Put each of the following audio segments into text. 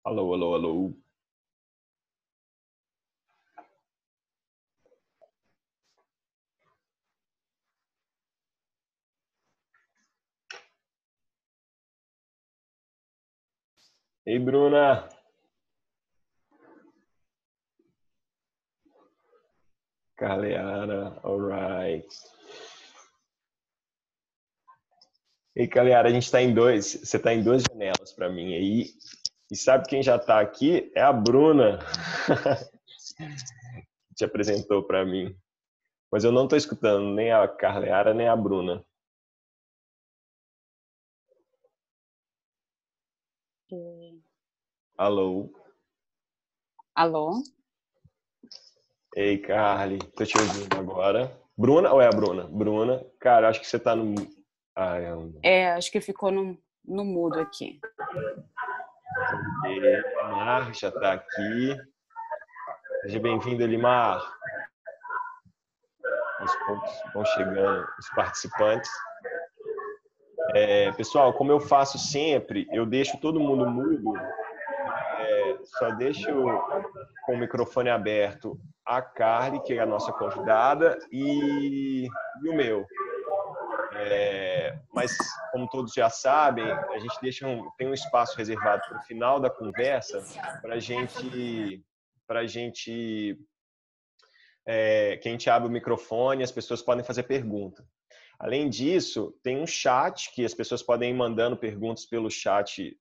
Alô, alô, alô. Ei, Bruna. Caleara, alright. Ei, Caleara, a gente tá em dois. Você tá em duas janelas para mim aí. E sabe quem já tá aqui? É a Bruna. Que te apresentou para mim. Mas eu não tô escutando nem a Caleara nem a Bruna. Alô. Alô? Ei, Carly. Tô te ouvindo agora. Bruna ou é a Bruna? Bruna. Cara, acho que você tá no. Ai, Acho que ficou no mudo aqui. Limar já tá aqui. Seja bem-vindo, Limar. Aos poucos vão chegando os participantes. Pessoal, como eu faço sempre, eu deixo todo mundo mudo, só deixo com o microfone aberto a Carly, que é a nossa convidada, e o meu. Mas, como todos já sabem, a gente tem um espaço reservado para o final da conversa para a gente que a gente abre o microfone, as pessoas podem fazer pergunta. Além disso, tem um chat que as pessoas podem ir mandando perguntas pelo chat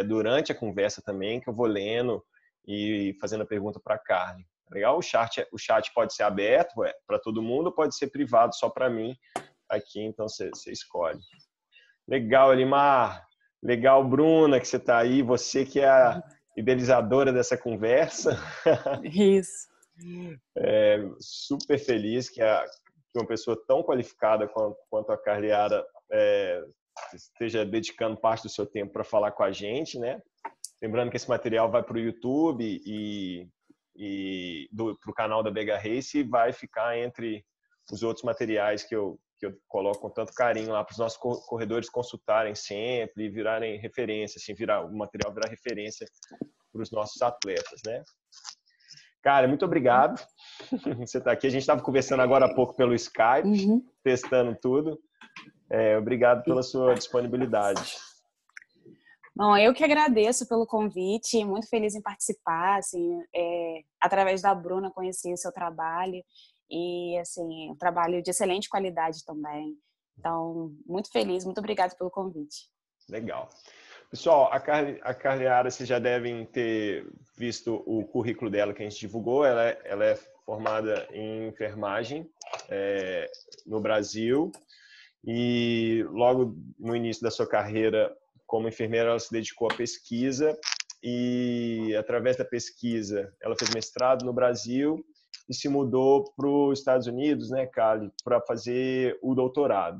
durante a conversa também, que eu vou lendo e fazendo a pergunta para a Carly. Legal? O chat pode ser aberto para todo mundo, pode ser privado só para mim aqui, então você escolhe. Legal, Elimar. Legal, Bruna, que você está aí. Você que é a idealizadora dessa conversa. Isso. Super feliz que uma pessoa tão qualificada quanto a Carliara esteja dedicando parte do seu tempo para falar com a gente, né? Lembrando que esse material vai para o YouTube e para o canal da Bega Race e vai ficar entre os outros materiais que eu coloco com tanto carinho lá para os nossos corredores consultarem sempre e virarem referência, assim, o material virar referência para os nossos atletas, né? Cara, muito obrigado. Você está aqui. A gente estava conversando agora há pouco pelo Skype, testando tudo. Obrigado pela sua disponibilidade. Bom, eu que agradeço pelo convite, muito feliz em participar, assim, através da Bruna conheci o seu trabalho e, assim, um trabalho de excelente qualidade também. Então, muito feliz, muito obrigada pelo convite. Legal. Pessoal, a Carliara, vocês já devem ter visto o currículo dela que a gente divulgou. Ela é formada em enfermagem no Brasil e logo no início da sua carreira como enfermeira ela se dedicou à pesquisa e através da pesquisa ela fez mestrado no Brasil e se mudou para os Estados Unidos, né, Carly, para fazer o doutorado,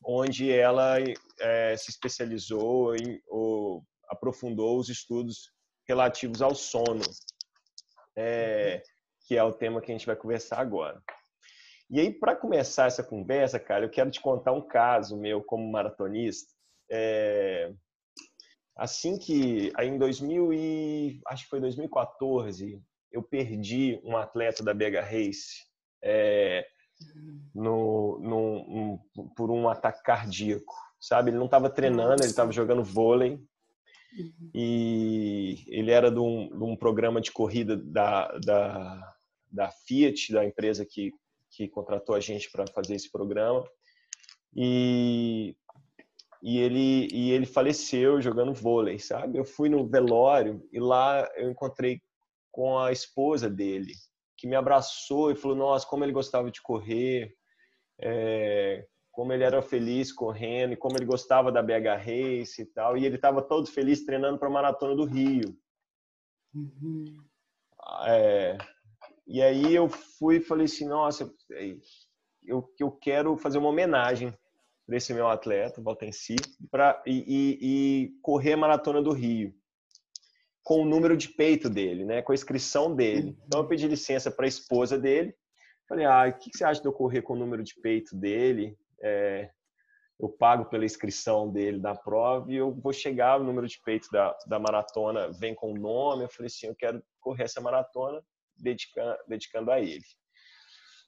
onde ela se especializou ou aprofundou os estudos relativos ao sono, que é o tema que a gente vai conversar agora. E aí, para começar essa conversa, cara, eu quero te contar um caso meu como maratonista. Assim que, aí em acho que foi 2014, eu perdi um atleta da Bega Race por um ataque cardíaco, sabe? Ele não estava treinando, ele estava jogando vôlei e ele era de um programa de corrida da Fiat, da empresa que contratou a gente para fazer esse programa. E ele faleceu jogando vôlei, sabe? Eu fui no velório e lá eu encontrei com a esposa dele, que me abraçou e falou: nossa, como ele gostava de correr, como ele era feliz correndo e como ele gostava da BH Race e tal. E ele estava todo feliz treinando para a Maratona do Rio. E aí eu fui e falei assim: nossa, eu quero fazer uma homenagem para esse meu atleta, Valtenci, e correr a Maratona do Rio com o número de peito dele, né, com a inscrição dele. Então eu pedi licença para a esposa dele, falei: o que você acha de eu correr com o número de peito dele? eu pago pela inscrição dele na prova e eu vou chegar, o número de peitos da maratona vem com o nome. Eu falei assim, eu quero correr essa maratona dedicando a ele.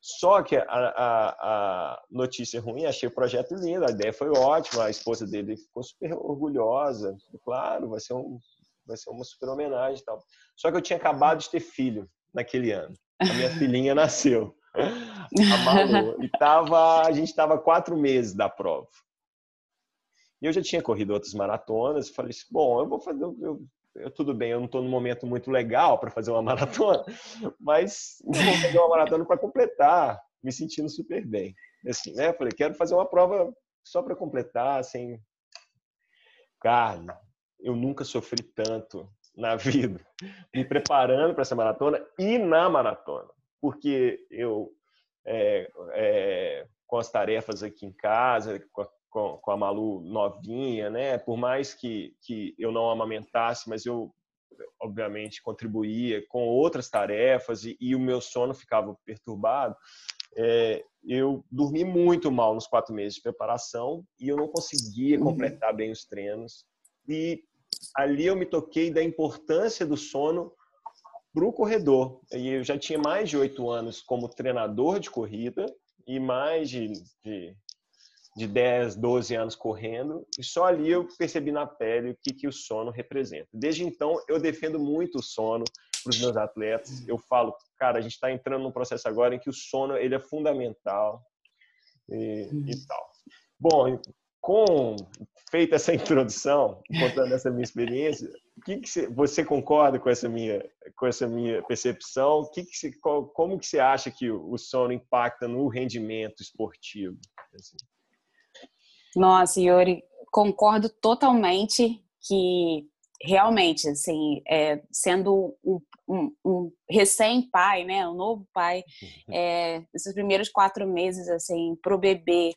Só que a notícia ruim, achei o projeto lindo, a ideia foi ótima, a esposa dele ficou super orgulhosa. Claro, vai ser uma super homenagem e tal. Só que eu tinha acabado de ter filho naquele ano. A minha filhinha nasceu, a Malu, e a gente estava 4 meses da prova. E eu já tinha corrido outras maratonas, falei assim, bom, eu vou fazer, tudo bem, eu não estou num momento muito legal para fazer uma maratona, mas eu vou fazer uma maratona para completar, me sentindo super bem. Assim, né? Falei, quero fazer uma prova só para completar, assim. Cara, eu nunca sofri tanto na vida me preparando para essa maratona e na maratona, porque eu com as tarefas aqui em casa, com a Malu novinha, né? Por mais que eu não amamentasse, mas eu obviamente contribuía com outras tarefas e o meu sono ficava perturbado. Eu dormi muito mal nos 4 meses de preparação e eu não conseguia completar bem os treinos. E ali eu me toquei da importância do sono para o corredor. E eu já tinha mais de 8 anos como treinador de corrida e mais de 10, 12 anos correndo, e só ali eu percebi na pele o que o sono representa. Desde então, eu defendo muito o sono para os meus atletas. Eu falo, cara, a gente está entrando num processo agora em que o sono ele é fundamental e tal. Bom, feita essa introdução, contando essa minha experiência, você concorda com essa minha percepção? Como que você acha que o sono impacta no rendimento esportivo? Assim? Nossa, Yuri, concordo totalmente que realmente, assim, sendo um recém-pai, né, um novo pai, esses primeiros 4 meses, assim, para o bebê,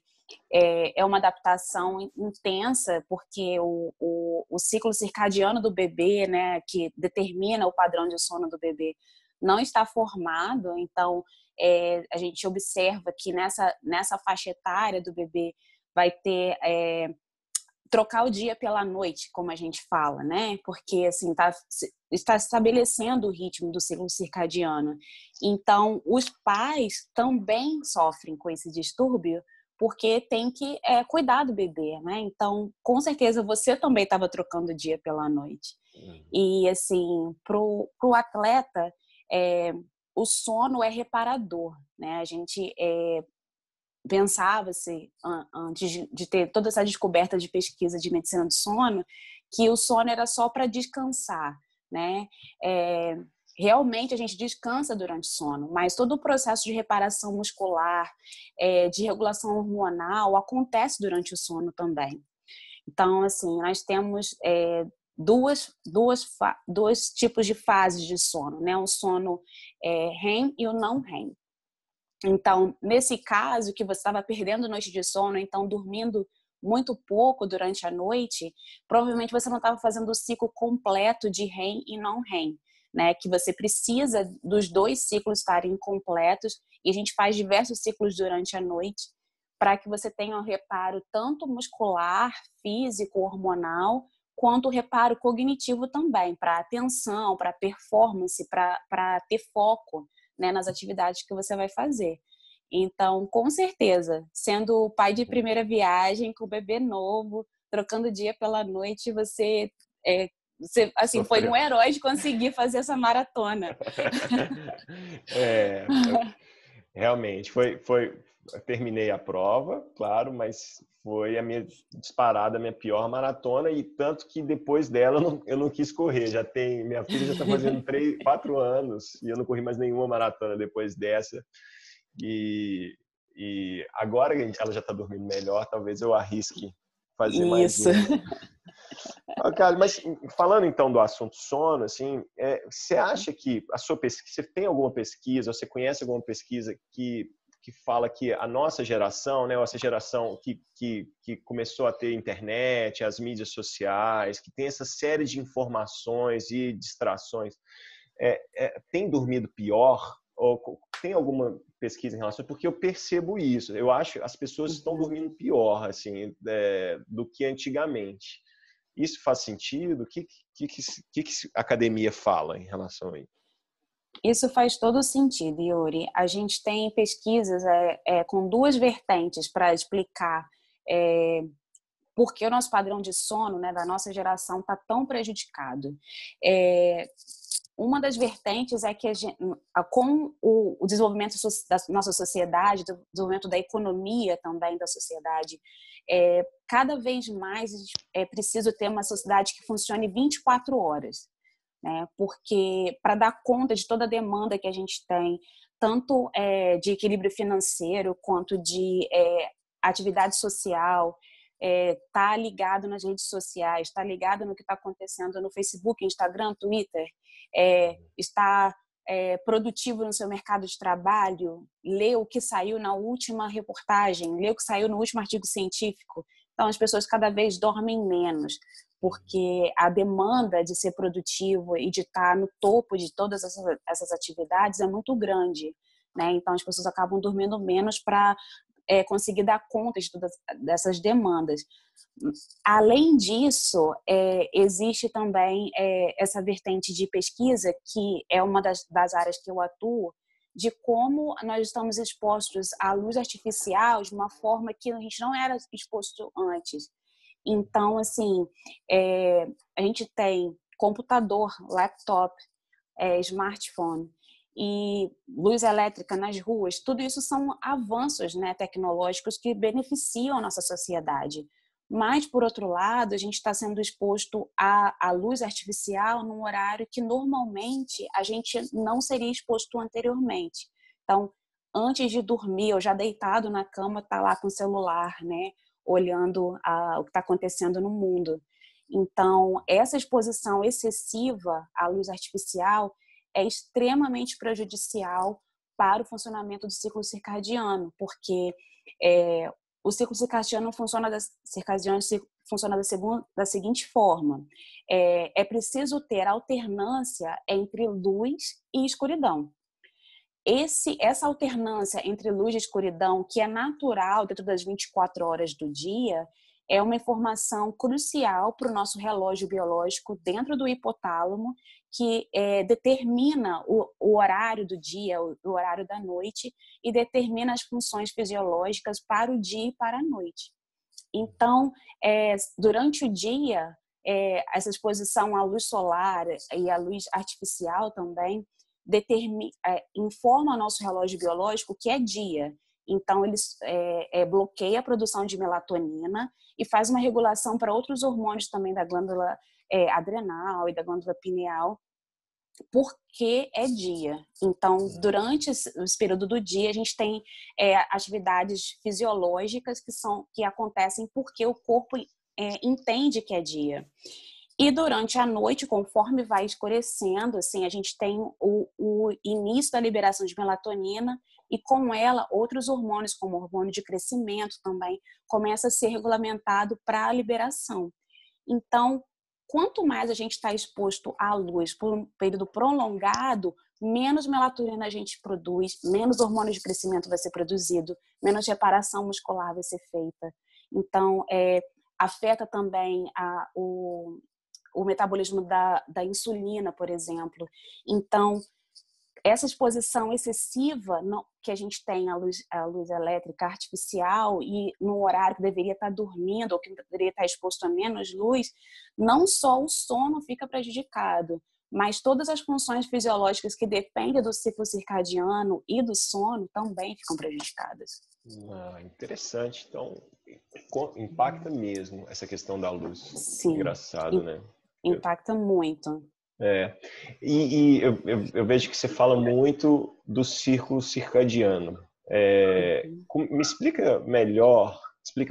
é uma adaptação intensa, porque o ciclo circadiano do bebê, né, que determina o padrão de sono do bebê, não está formado. Então, a gente observa que nessa faixa etária do bebê vai ter trocar o dia pela noite, como a gente fala, né? Porque assim está estabelecendo o ritmo do ciclo circadiano. Então, os pais também sofrem com esse distúrbio porque tem que cuidar do bebê, né? Então, com certeza você também estava trocando o dia pela noite. E assim, pro atleta, o sono é reparador, né? A gente pensava-se, antes de ter toda essa descoberta de pesquisa de medicina do sono, que o sono era só para descansar, né? Realmente a gente descansa durante o sono, mas todo o processo de reparação muscular, de regulação hormonal, acontece durante o sono também. Então, assim, nós temos dois tipos de fases de sono, né? O sono REM e o não REM. Então, nesse caso, que você estava perdendo noite de sono, então dormindo muito pouco durante a noite, provavelmente você não estava fazendo o ciclo completo de REM e não REM, né? Que você precisa dos 2 ciclos estarem completos, e a gente faz diversos ciclos durante a noite para que você tenha um reparo tanto muscular, físico, hormonal, quanto o reparo cognitivo também, para atenção, para performance, para ter foco, né, nas atividades que você vai fazer. Então, com certeza, sendo o pai de primeira viagem, com o bebê novo, trocando o dia pela noite, você assim, foi um herói de conseguir fazer essa maratona. Realmente, eu terminei a prova, claro, mas foi a minha disparada, a minha pior maratona, e tanto que depois dela eu não quis correr. Minha filha já está fazendo 4 anos e eu não corri mais nenhuma maratona depois dessa. E agora que ela já está dormindo melhor, talvez eu arrisque fazer mais Isso. uma. Cara, mas falando então do assunto sono, assim, você acha que a sua pesquisa, você tem alguma pesquisa, você conhece alguma pesquisa que fala que a nossa geração, né, essa geração que começou a ter internet, as mídias sociais, que tem essa série de informações e distrações, tem dormido pior? Ou tem alguma pesquisa em relação, porque eu percebo isso. Eu acho que as pessoas estão dormindo pior, assim, do que antigamente. Isso faz sentido? O que a academia fala em relação a isso? Isso faz todo sentido, Yuri. A gente tem pesquisas com duas vertentes para explicar por que o nosso padrão de sono, né, da nossa geração está tão prejudicado. Uma das vertentes é que com o desenvolvimento da nossa sociedade, o desenvolvimento da economia também da sociedade, cada vez mais é preciso ter uma sociedade que funcione 24 horas. Né? Porque para dar conta de toda a demanda que a gente tem, tanto de equilíbrio financeiro quanto de atividade social, tá ligado nas redes sociais, está ligado no que está acontecendo no Facebook, Instagram, Twitter, está produtivo no seu mercado de trabalho, lê o que saiu na última reportagem, lê o que saiu no último artigo científico. Então, as pessoas cada vez dormem menos, porque a demanda de ser produtivo e de estar no topo de todas essas atividades é muito grande, né? Então, as pessoas acabam dormindo menos para conseguir dar conta de todas dessas demandas. Além disso, existe também essa vertente de pesquisa, que é uma das áreas que eu atuo, de como nós estamos expostos à luz artificial de uma forma que a gente não era exposto antes. Então, assim, a gente tem computador, laptop, smartphone e luz elétrica nas ruas. Tudo isso são avanços, né, tecnológicos que beneficiam a nossa sociedade. Mas, por outro lado, a gente está sendo exposto à luz artificial num horário que normalmente a gente não seria exposto anteriormente. Então, antes de dormir, ou já deitado na cama, tá lá com o celular, né, olhando o que está acontecendo no mundo. Então, essa exposição excessiva à luz artificial é extremamente prejudicial para o funcionamento do ciclo circadiano, porque o ciclo circadiano funciona da seguinte forma: é preciso ter alternância entre luz e escuridão. Essa alternância entre luz e escuridão, que é natural dentro das 24 horas do dia, é uma informação crucial para o nosso relógio biológico dentro do hipotálamo, que determina o horário do dia, o horário da noite, e determina as funções fisiológicas para o dia e para a noite. Então, durante o dia, essa exposição à luz solar e à luz artificial também informa o nosso relógio biológico que é dia. Então, ele bloqueia a produção de melatonina e faz uma regulação para outros hormônios também da glândula adrenal e da glândula pineal, porque é dia. Então, durante esse período do dia, a gente tem atividades fisiológicas que acontecem porque o corpo entende que é dia. E durante a noite, conforme vai escurecendo, assim, a gente tem o início da liberação de melatonina e com ela outros hormônios, como o hormônio de crescimento também, começa a ser regulamentado para a liberação. Então, quanto mais a gente está exposto à luz por um período prolongado, menos melatonina a gente produz, menos hormônio de crescimento vai ser produzido, menos reparação muscular vai ser feita. Então, afeta também o metabolismo da insulina, por exemplo. Então, essa exposição excessiva que a gente tem à luz elétrica artificial e no horário que deveria estar dormindo ou que deveria estar exposto a menos luz, não só o sono fica prejudicado, mas todas as funções fisiológicas que dependem do ciclo circadiano e do sono também ficam prejudicadas. Interessante. Então, impacta mesmo essa questão da luz. Sim. Engraçado, né? Impacta muito. E eu vejo que você fala muito do círculo circadiano. Me explica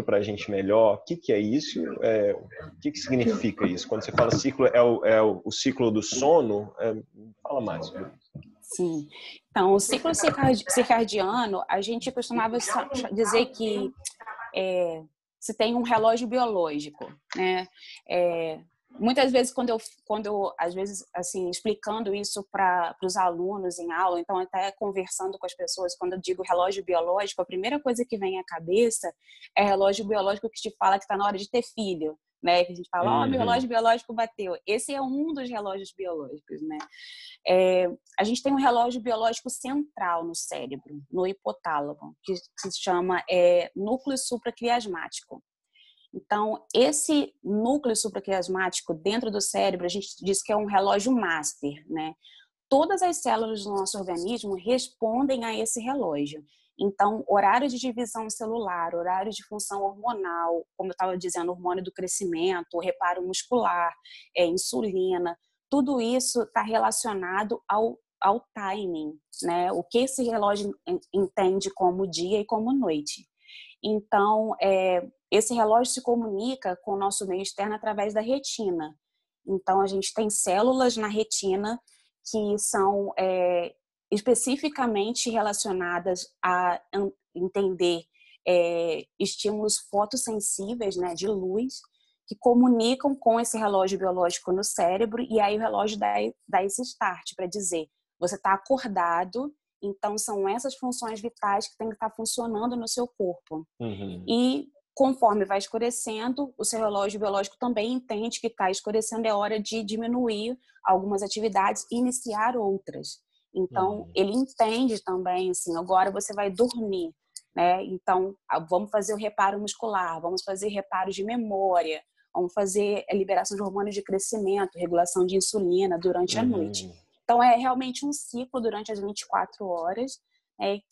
pra gente melhor o que é isso, o que significa isso? Quando você fala ciclo, o ciclo do sono? Fala mais sobre isso. Sim. Então, o ciclo circadiano, a gente costumava dizer que se tem um relógio biológico, né? muitas vezes quando eu às vezes assim explicando isso para os alunos em aula, então até conversando com as pessoas, quando eu digo relógio biológico, a primeira coisa que vem à cabeça é relógio biológico que te fala que está na hora de ter filho, né? Que a gente fala, meu relógio biológico bateu. Esse é um dos relógios biológicos, né? A gente tem um relógio biológico central no cérebro, no hipotálamo, que se chama núcleo supraquiasmático. Então, esse núcleo supraquiasmático dentro do cérebro, a gente diz que é um relógio master, né? Todas as células do nosso organismo respondem a esse relógio. Então, horário de divisão celular, horário de função hormonal, como eu estava dizendo, hormônio do crescimento, reparo muscular, insulina, tudo isso está relacionado ao timing, né? O que esse relógio entende como dia e como noite. Então, esse relógio se comunica com o nosso meio externo através da retina. Então, a gente tem células na retina que são especificamente relacionadas a entender estímulos fotossensíveis, né, de luz, que comunicam com esse relógio biológico no cérebro, e aí o relógio dá esse start para dizer, você está acordado, então são essas funções vitais que têm que estar funcionando no seu corpo. E conforme vai escurecendo, o seu relógio biológico também entende que está escurecendo, é hora de diminuir algumas atividades e iniciar outras. Então, ele entende também, assim, agora você vai dormir, né? Então, vamos fazer o reparo muscular, vamos fazer reparos de memória, vamos fazer a liberação de hormônios de crescimento, regulação de insulina durante a noite. Então, é realmente um ciclo durante as 24 horas,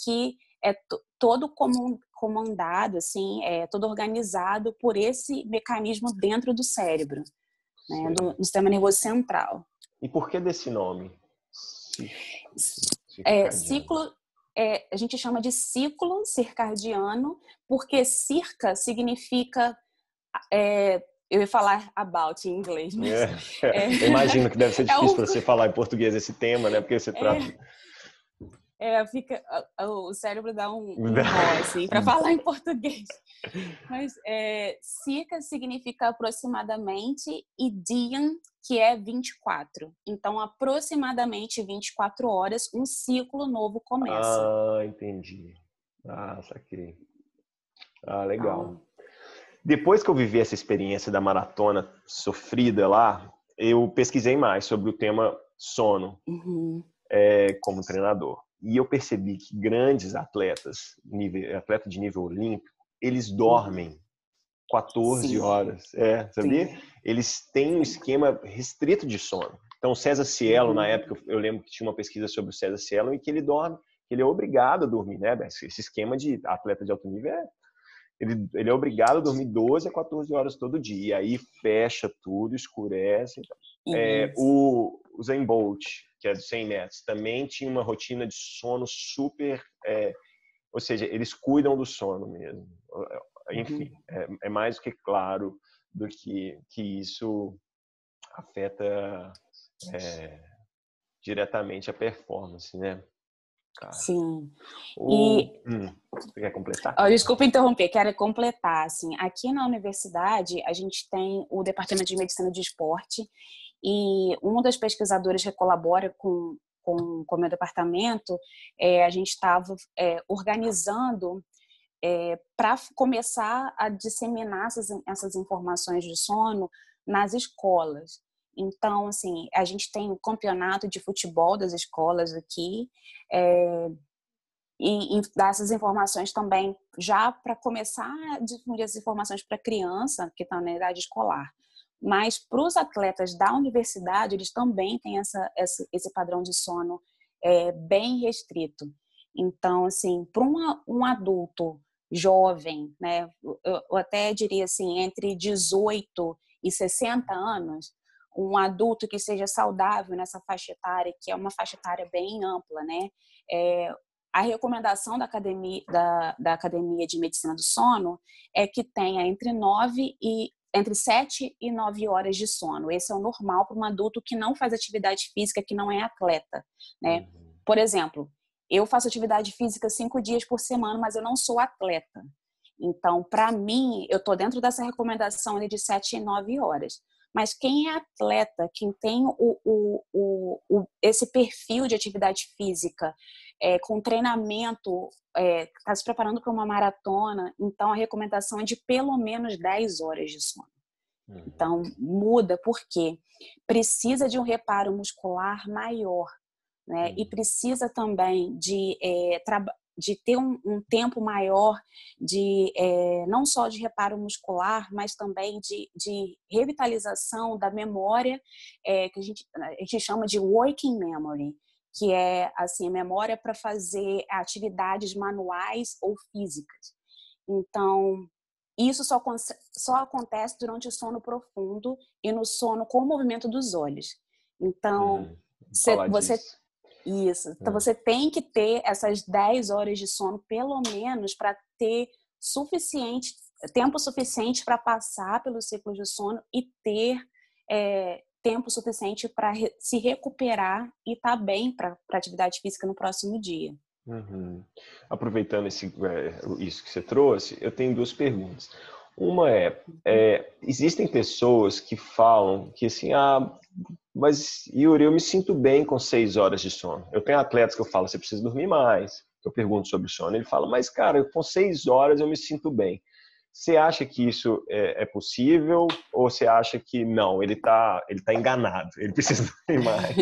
que é todo comandado, assim, todo organizado por esse mecanismo dentro do cérebro, né, do sistema nervoso central. E por que desse nome? Ciclo, a gente chama de ciclo circadiano, porque circa significa... eu ia falar about em inglês, mas... Eu imagino que deve ser difícil para você falar em português esse tema, né? Porque você trata... o cérebro dá um nó, assim, para falar em português. Mas circa significa aproximadamente e dian, que é 24. Então, aproximadamente 24 horas, um ciclo novo começa. Ah, entendi. Ah, saquei. Ah, legal. Depois que eu vivi essa experiência da maratona sofrida lá, eu pesquisei mais sobre o tema sono como treinador. E eu percebi que grandes atletas, atleta de nível olímpico, eles dormem 14 horas. Sabia? Sim. Eles têm um esquema restrito de sono. Então, César Cielo, na época, eu lembro que tinha uma pesquisa sobre o César Cielo e que ele dorme, que ele é obrigado a dormir, né? Esse esquema de atleta de alto nível ele é obrigado a dormir 12 a 14 horas todo dia. E aí fecha tudo, escurece. O Usain Bolt, que é do 100 metros, também tinha uma rotina de sono super... ou seja, eles cuidam do sono mesmo. Enfim, é mais do que claro do que isso afeta diretamente a performance, né? Cara. Sim. Você quer completar? Desculpa interromper, quero completar. Assim, aqui na universidade, a gente tem o Departamento de Medicina de Esporte e um dos pesquisadores que colabora com o meu departamento, a gente estava organizando para começar a disseminar essas informações de sono nas escolas. Então, assim, a gente tem o campeonato de futebol das escolas aqui, e dar essas informações também já para começar a difundir essas informações para a criança que está na idade escolar. Mas para os atletas da universidade, eles também têm esse padrão de sono bem restrito. Então, assim, para um adulto jovem, né, eu até diria assim, entre 18 e 60 anos, um adulto que seja saudável nessa faixa etária, que é uma faixa etária bem ampla, né, a recomendação da Academia de Medicina do Sono é que tenha entre 7 e 9 horas de sono. Esse é o normal para um adulto que não faz atividade física, que não é atleta, né? Por exemplo, eu faço atividade física 5 dias por semana, mas eu não sou atleta. Então, para mim, eu estou dentro dessa recomendação de 7 e 9 horas. mas quem é atleta, quem tem esse perfil de atividade física, com treinamento, está se preparando para uma maratona, então a recomendação é de pelo menos 10 horas de sono. Então, muda porque precisa de um reparo muscular maior, né? E precisa também de ter um tempo maior não só de reparo muscular, mas também de revitalização da memória, que a gente chama de working memory, que é assim, memória para fazer atividades manuais ou físicas. Então, isso só acontece durante o sono profundo e no sono com o movimento dos olhos. Então, Então, você tem que ter essas 10 horas de sono, pelo menos, para ter tempo suficiente para passar pelo ciclo de sono e ter tempo suficiente para se recuperar e estar bem para atividade física no próximo dia. Aproveitando isso que você trouxe, eu tenho duas perguntas. Uma existem pessoas que falam que assim, mas Yuri, eu me sinto bem com 6 horas de sono. Eu tenho atletas que eu falo, você precisa dormir mais. Eu pergunto sobre o sono, ele fala, mas cara, com 6 horas eu me sinto bem. Você acha que isso é possível ou você acha que não, ele tá enganado, ele precisa dormir mais?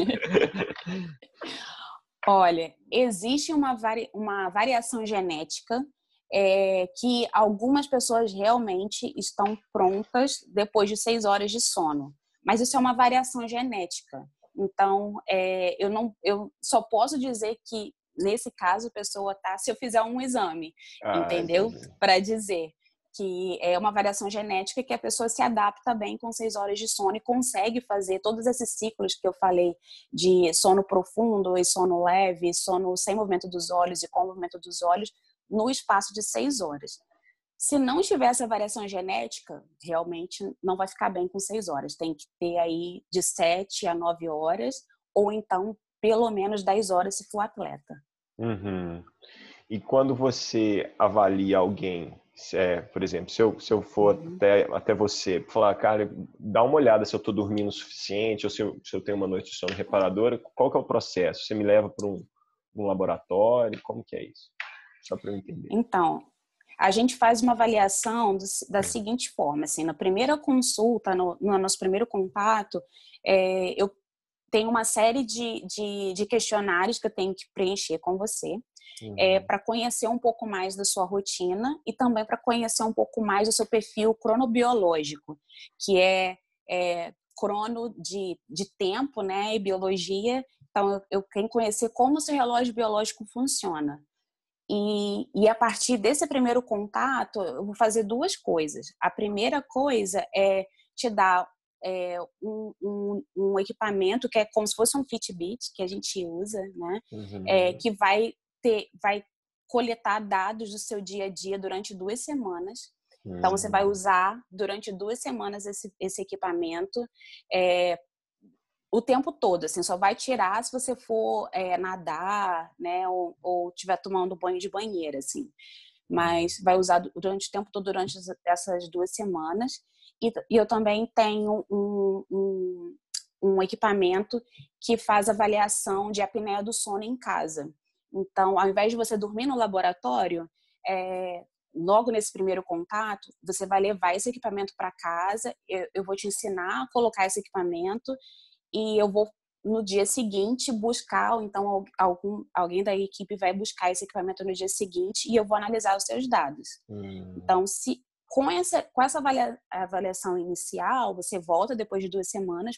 Olha, existe uma variação genética que algumas pessoas realmente estão prontas depois de 6 horas de sono. Mas isso é uma variação genética. Então, eu só posso dizer que, nesse caso, a pessoa tá, se eu fizer um exame, entendeu? Para dizer que é uma variação genética que a pessoa se adapta bem com 6 horas de sono e consegue fazer todos esses ciclos que eu falei de sono profundo e sono leve, sono sem movimento dos olhos e com movimento dos olhos no espaço de 6 horas. Se não tiver essa variação genética, realmente não vai ficar bem com 6 horas. Tem que ter aí de 7 a 9 horas ou então pelo menos 10 horas se for atleta. E quando você avalia alguém, por exemplo, se eu for até você, falar, cara, dá uma olhada se eu estou dormindo o suficiente ou se eu tenho uma noite de sono reparadora, qual que é o processo? Você me leva para um laboratório? Como que é isso? Só para eu entender. Então, a gente faz uma avaliação da seguinte forma, assim, na primeira consulta, no nosso primeiro contato, eu tenho uma série de questionários que eu tenho que preencher com você, para conhecer um pouco mais da sua rotina e também para conhecer um pouco mais do seu perfil cronobiológico, que é crono de tempo, né, e biologia. Então, eu tenho que conhecer como o seu relógio biológico funciona. E a partir desse primeiro contato, eu vou fazer duas coisas. A primeira coisa é te dar um equipamento que é como se fosse um Fitbit, que a gente usa, né? Que vai coletar dados do seu dia a dia durante 2 semanas. Então, você vai usar durante 2 semanas esse equipamento o tempo todo, assim, só vai tirar se você for nadar, né, ou estiver tomando banho de banheira, assim. Mas vai usar durante o tempo todo, durante essas 2 semanas. E eu também tenho um equipamento que faz avaliação de apneia do sono em casa. Então, ao invés de você dormir no laboratório, logo nesse primeiro contato, você vai levar esse equipamento para casa, eu vou te ensinar a colocar esse equipamento e eu vou, no dia seguinte, buscar, ou então alguém da equipe vai buscar esse equipamento no dia seguinte e eu vou analisar os seus dados. Então, com essa avaliação inicial, você volta depois de 2 semanas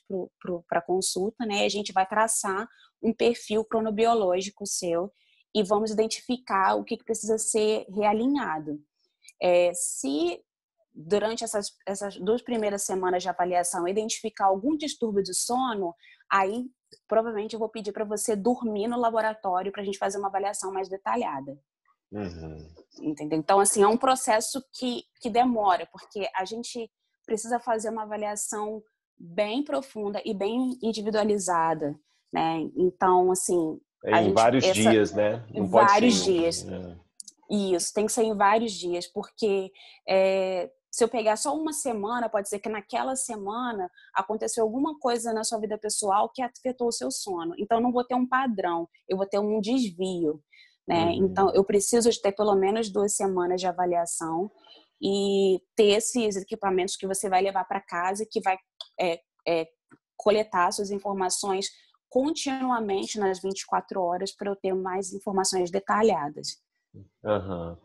para a consulta, né? A gente vai traçar um perfil cronobiológico seu e vamos identificar o que precisa ser realinhado. Se durante essas 2 primeiras semanas de avaliação identificar algum distúrbio de sono, aí provavelmente eu vou pedir para você dormir no laboratório para a gente fazer uma avaliação mais detalhada. Entendeu? Então, assim, é um processo que demora, porque a gente precisa fazer uma avaliação bem profunda e bem individualizada, né? Então, assim... em vários dias, né? Não vários dias. Isso, tem que ser em vários dias, porque se eu pegar só uma semana, pode ser que naquela semana aconteceu alguma coisa na sua vida pessoal que afetou o seu sono. Então, eu não vou ter um padrão, eu vou ter um desvio, né? Então, eu preciso de ter pelo menos 2 semanas de avaliação e ter esses equipamentos que você vai levar para casa e que vai coletar suas informações continuamente nas 24 horas para eu ter mais informações detalhadas. Uhum.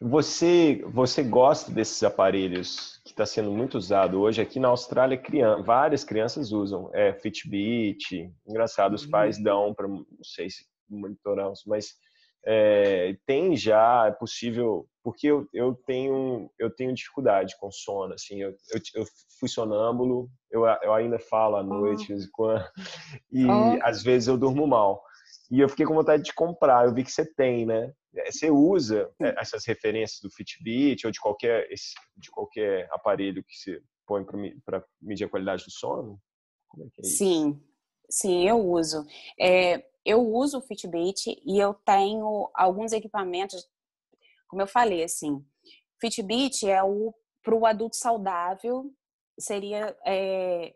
Você gosta desses aparelhos que está sendo muito usado hoje? Aqui na Austrália, várias crianças usam Fitbit. Engraçado, os pais dão para, não sei se monitoramos, mas tem já, é possível, porque eu tenho dificuldade com sono, assim, eu fui sonâmbulo, eu ainda falo à noite de vez em quando, e às vezes eu durmo mal. E eu fiquei com vontade de comprar, eu vi que você tem, né? Você usa essas referências do Fitbit ou de qualquer aparelho que você põe para medir a qualidade do sono? Como é que é isso? Sim, eu uso. Eu uso o Fitbit e eu tenho alguns equipamentos, como eu falei, assim, Fitbit para o adulto saudável seria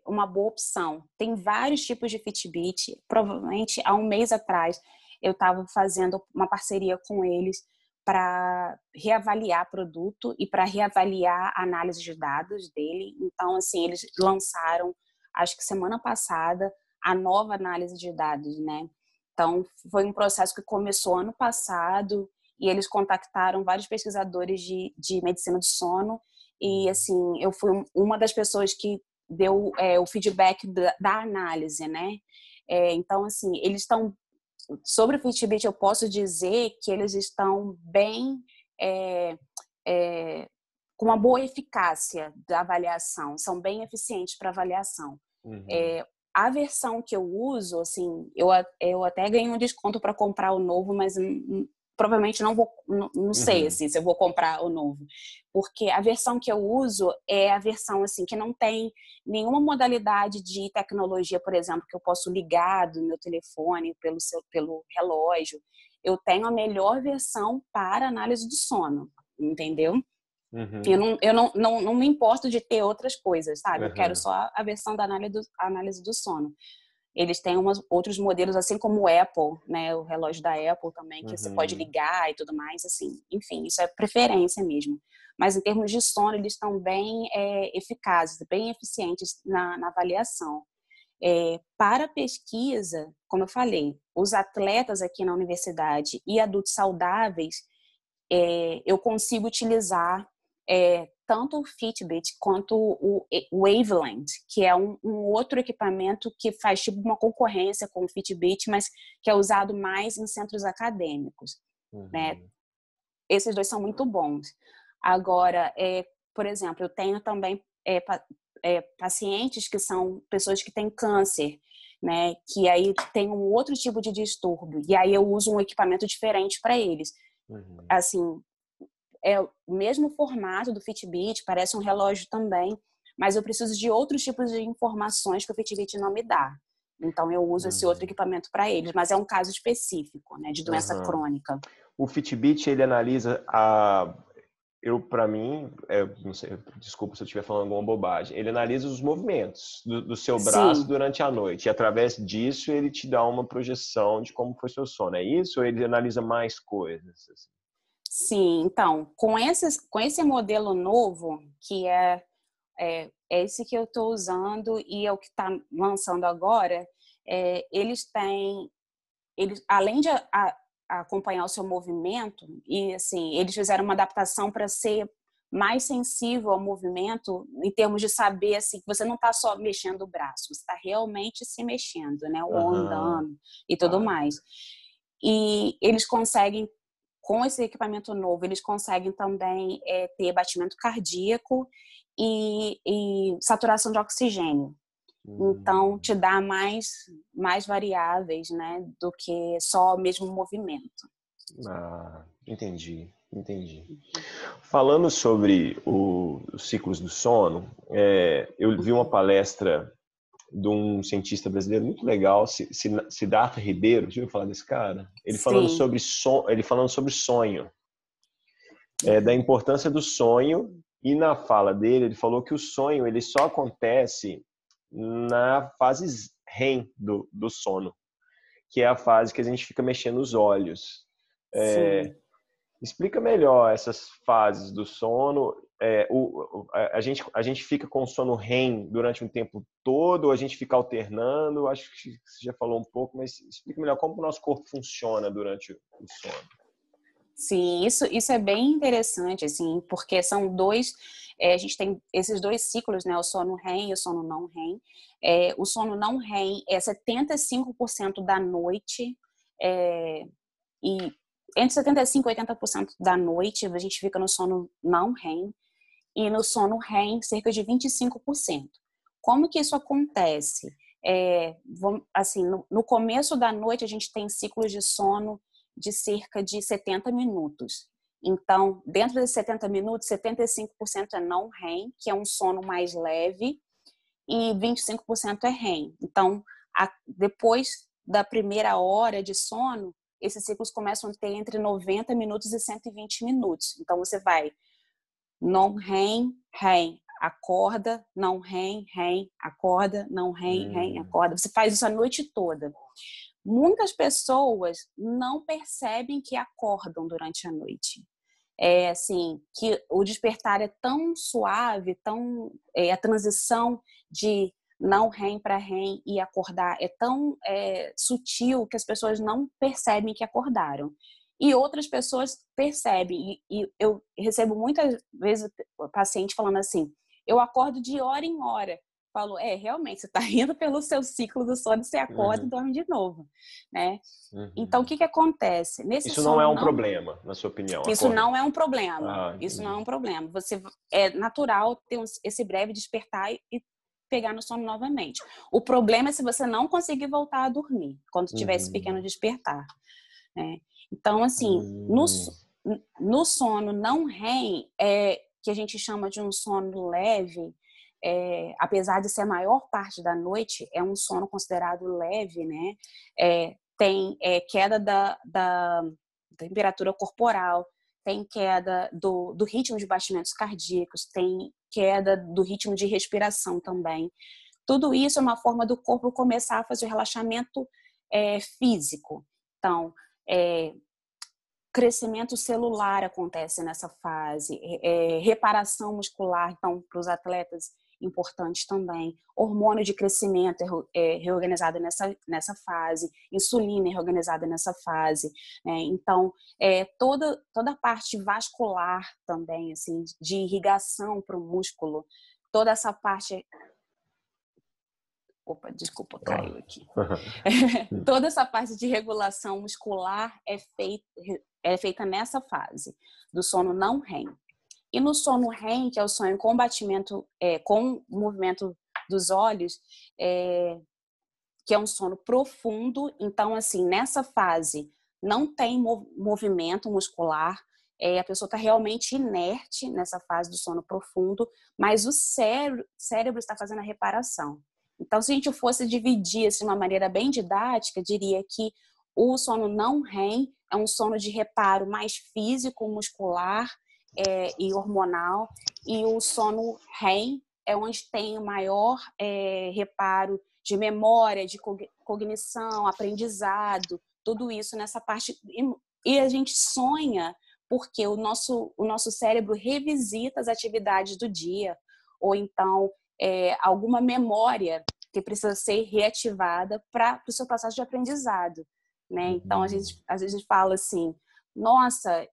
uma boa opção. Tem vários tipos de Fitbit. Provavelmente, há um mês atrás, eu estava fazendo uma parceria com eles para reavaliar produto e para reavaliar a análise de dados dele. Então, assim, eles lançaram, acho que semana passada, a nova análise de dados, né? Então, foi um processo que começou ano passado e eles contactaram vários pesquisadores de medicina do sono e, assim, eu fui uma das pessoas que deu o feedback da análise, né? Então, assim, eles estão... Sobre o Fitbit, eu posso dizer que eles estão bem... com uma boa eficácia da avaliação, são bem eficientes para avaliação. A versão que eu uso, assim, eu até ganhei um desconto para comprar o novo, mas provavelmente não sei assim, se eu vou comprar o novo, porque a versão que eu uso é a versão assim que não tem nenhuma modalidade de tecnologia, por exemplo, que eu posso ligar do meu telefone pelo relógio. Eu tenho a melhor versão para análise do sono, entendeu? Eu não me importo de ter outras coisas, sabe? Eu quero só a versão da análise do sono. Eles têm outros modelos, assim como o Apple, né? O relógio da Apple também, que você pode ligar e tudo mais, assim. Enfim, isso é preferência mesmo. Mas em termos de sono, eles estão bem eficazes, bem eficientes na avaliação. Para pesquisa, como eu falei, os atletas aqui na universidade e adultos saudáveis, eu consigo utilizar tanto o Fitbit quanto o Waveland, que é um outro equipamento que faz tipo uma concorrência com o Fitbit, mas que é usado mais em centros acadêmicos, né? Esses dois são muito bons. Agora, por exemplo, eu tenho também pacientes que são pessoas que têm câncer, né? Que aí tem um outro tipo de distúrbio, e aí eu uso um equipamento diferente para eles. Assim, é o mesmo formato do Fitbit, parece um relógio também, mas eu preciso de outros tipos de informações que o Fitbit não me dá. Então, eu uso esse outro equipamento para eles, mas é um caso específico, né, de doença crônica. O Fitbit, ele analisa para mim, não sei, desculpa se eu estiver falando alguma bobagem, ele analisa os movimentos do seu braço durante a noite, e através disso ele te dá uma projeção de como foi seu sono. É isso ou ele analisa mais coisas? Assim? Sim, então, com esse modelo novo, que é esse que eu estou usando e é o que está lançando agora, além de acompanhar o seu movimento, e assim, eles fizeram uma adaptação para ser mais sensível ao movimento, em termos de saber assim, que você não está só mexendo o braço, você está realmente se mexendo, né? Ou andando e tudo mais. E eles conseguem, com esse equipamento novo, eles conseguem também ter batimento cardíaco e saturação de oxigênio. Então, te dá mais variáveis, né, do que só mesmo movimento. Entendi. Falando sobre os ciclos do sono, eu vi uma palestra de um cientista brasileiro muito legal, Siddhartha Ribeiro, já ouviu falar desse cara? Ele falando sobre sonho. da importância do sonho, e na fala dele, ele falou que o sonho ele só acontece na fase REM do sono, que é a fase que a gente fica mexendo os olhos. Sim. Explica melhor essas fases do sono. A gente fica com o sono REM durante um tempo todo, ou a gente fica alternando? Acho que você já falou um pouco, mas explica melhor como o nosso corpo funciona durante o sono. Sim, isso é bem interessante, assim, porque são dois, a gente tem esses dois ciclos, né, o sono REM e o sono não REM. O sono não REM é 75% da noite, e entre 75% e 80% da noite a gente fica no sono não REM, e no sono REM cerca de 25%. Como que isso acontece? Assim, no começo da noite a gente tem ciclos de sono de cerca de 70 minutos. Então, dentro desses 70 minutos, 75% é não REM, que é um sono mais leve, e 25% é REM. Então, depois da primeira hora de sono, esses ciclos começam a ter entre 90 minutos e 120 minutos. Então, você vai não REM, REM, acorda, não REM, REM, acorda, não REM, REM, acorda. Você faz isso a noite toda. Muitas pessoas não percebem que acordam durante a noite. Assim, que o despertar é tão suave, a transição de não REM para REM e acordar é tão sutil que as pessoas não percebem que acordaram. E outras pessoas percebem. E eu recebo muitas vezes o paciente falando assim, eu acordo de hora em hora. Falo, realmente, você está indo pelo seu ciclo do sono, você acorda e dorme de novo, né? Então, o que acontece? Nesse Isso não é sono um problema, na sua opinião? Isso Acorda. não é um problema. Isso Entendi. não é um problema. É natural ter esse breve despertar e pegar no sono novamente. O problema é se você não conseguir voltar a dormir quando tiver esse pequeno despertar, né? Então, assim, no sono não REM, que a gente chama de um sono leve, apesar de ser a maior parte da noite, é um sono considerado leve, né? Tem queda da temperatura corporal, tem queda do ritmo de batimentos cardíacos, tem queda do ritmo de respiração também. Tudo isso é uma forma do corpo começar a fazer o relaxamento físico. Então, crescimento celular acontece nessa fase, reparação muscular, então, para os atletas, importante também. Hormônio de crescimento é reorganizado nessa fase, insulina é reorganizada nessa fase, né? Então, toda a parte vascular também, assim, de irrigação para o músculo, toda essa parte... Opa, desculpa, caiu aqui. Toda essa parte de regulação muscular é feita nessa fase do sono não REM. E no sono REM, que é o sonho com batimento, com movimento dos olhos, que é um sono profundo. Então, assim, nessa fase não tem movimento muscular, a pessoa está realmente inerte nessa fase do sono profundo, mas o cérebro está fazendo a reparação. Então, se a gente fosse dividir assim, de uma maneira bem didática, diria que o sono não REM é um sono de reparo mais físico, muscular e hormonal, e o sono REM é onde tem o maior reparo de memória, de cognição, aprendizado, tudo isso nessa parte. E a gente sonha porque o nosso cérebro revisita as atividades do dia, ou então alguma memória que precisa ser reativada para o seu processo de aprendizado, né? Então, às vezes a gente fala assim, nossa,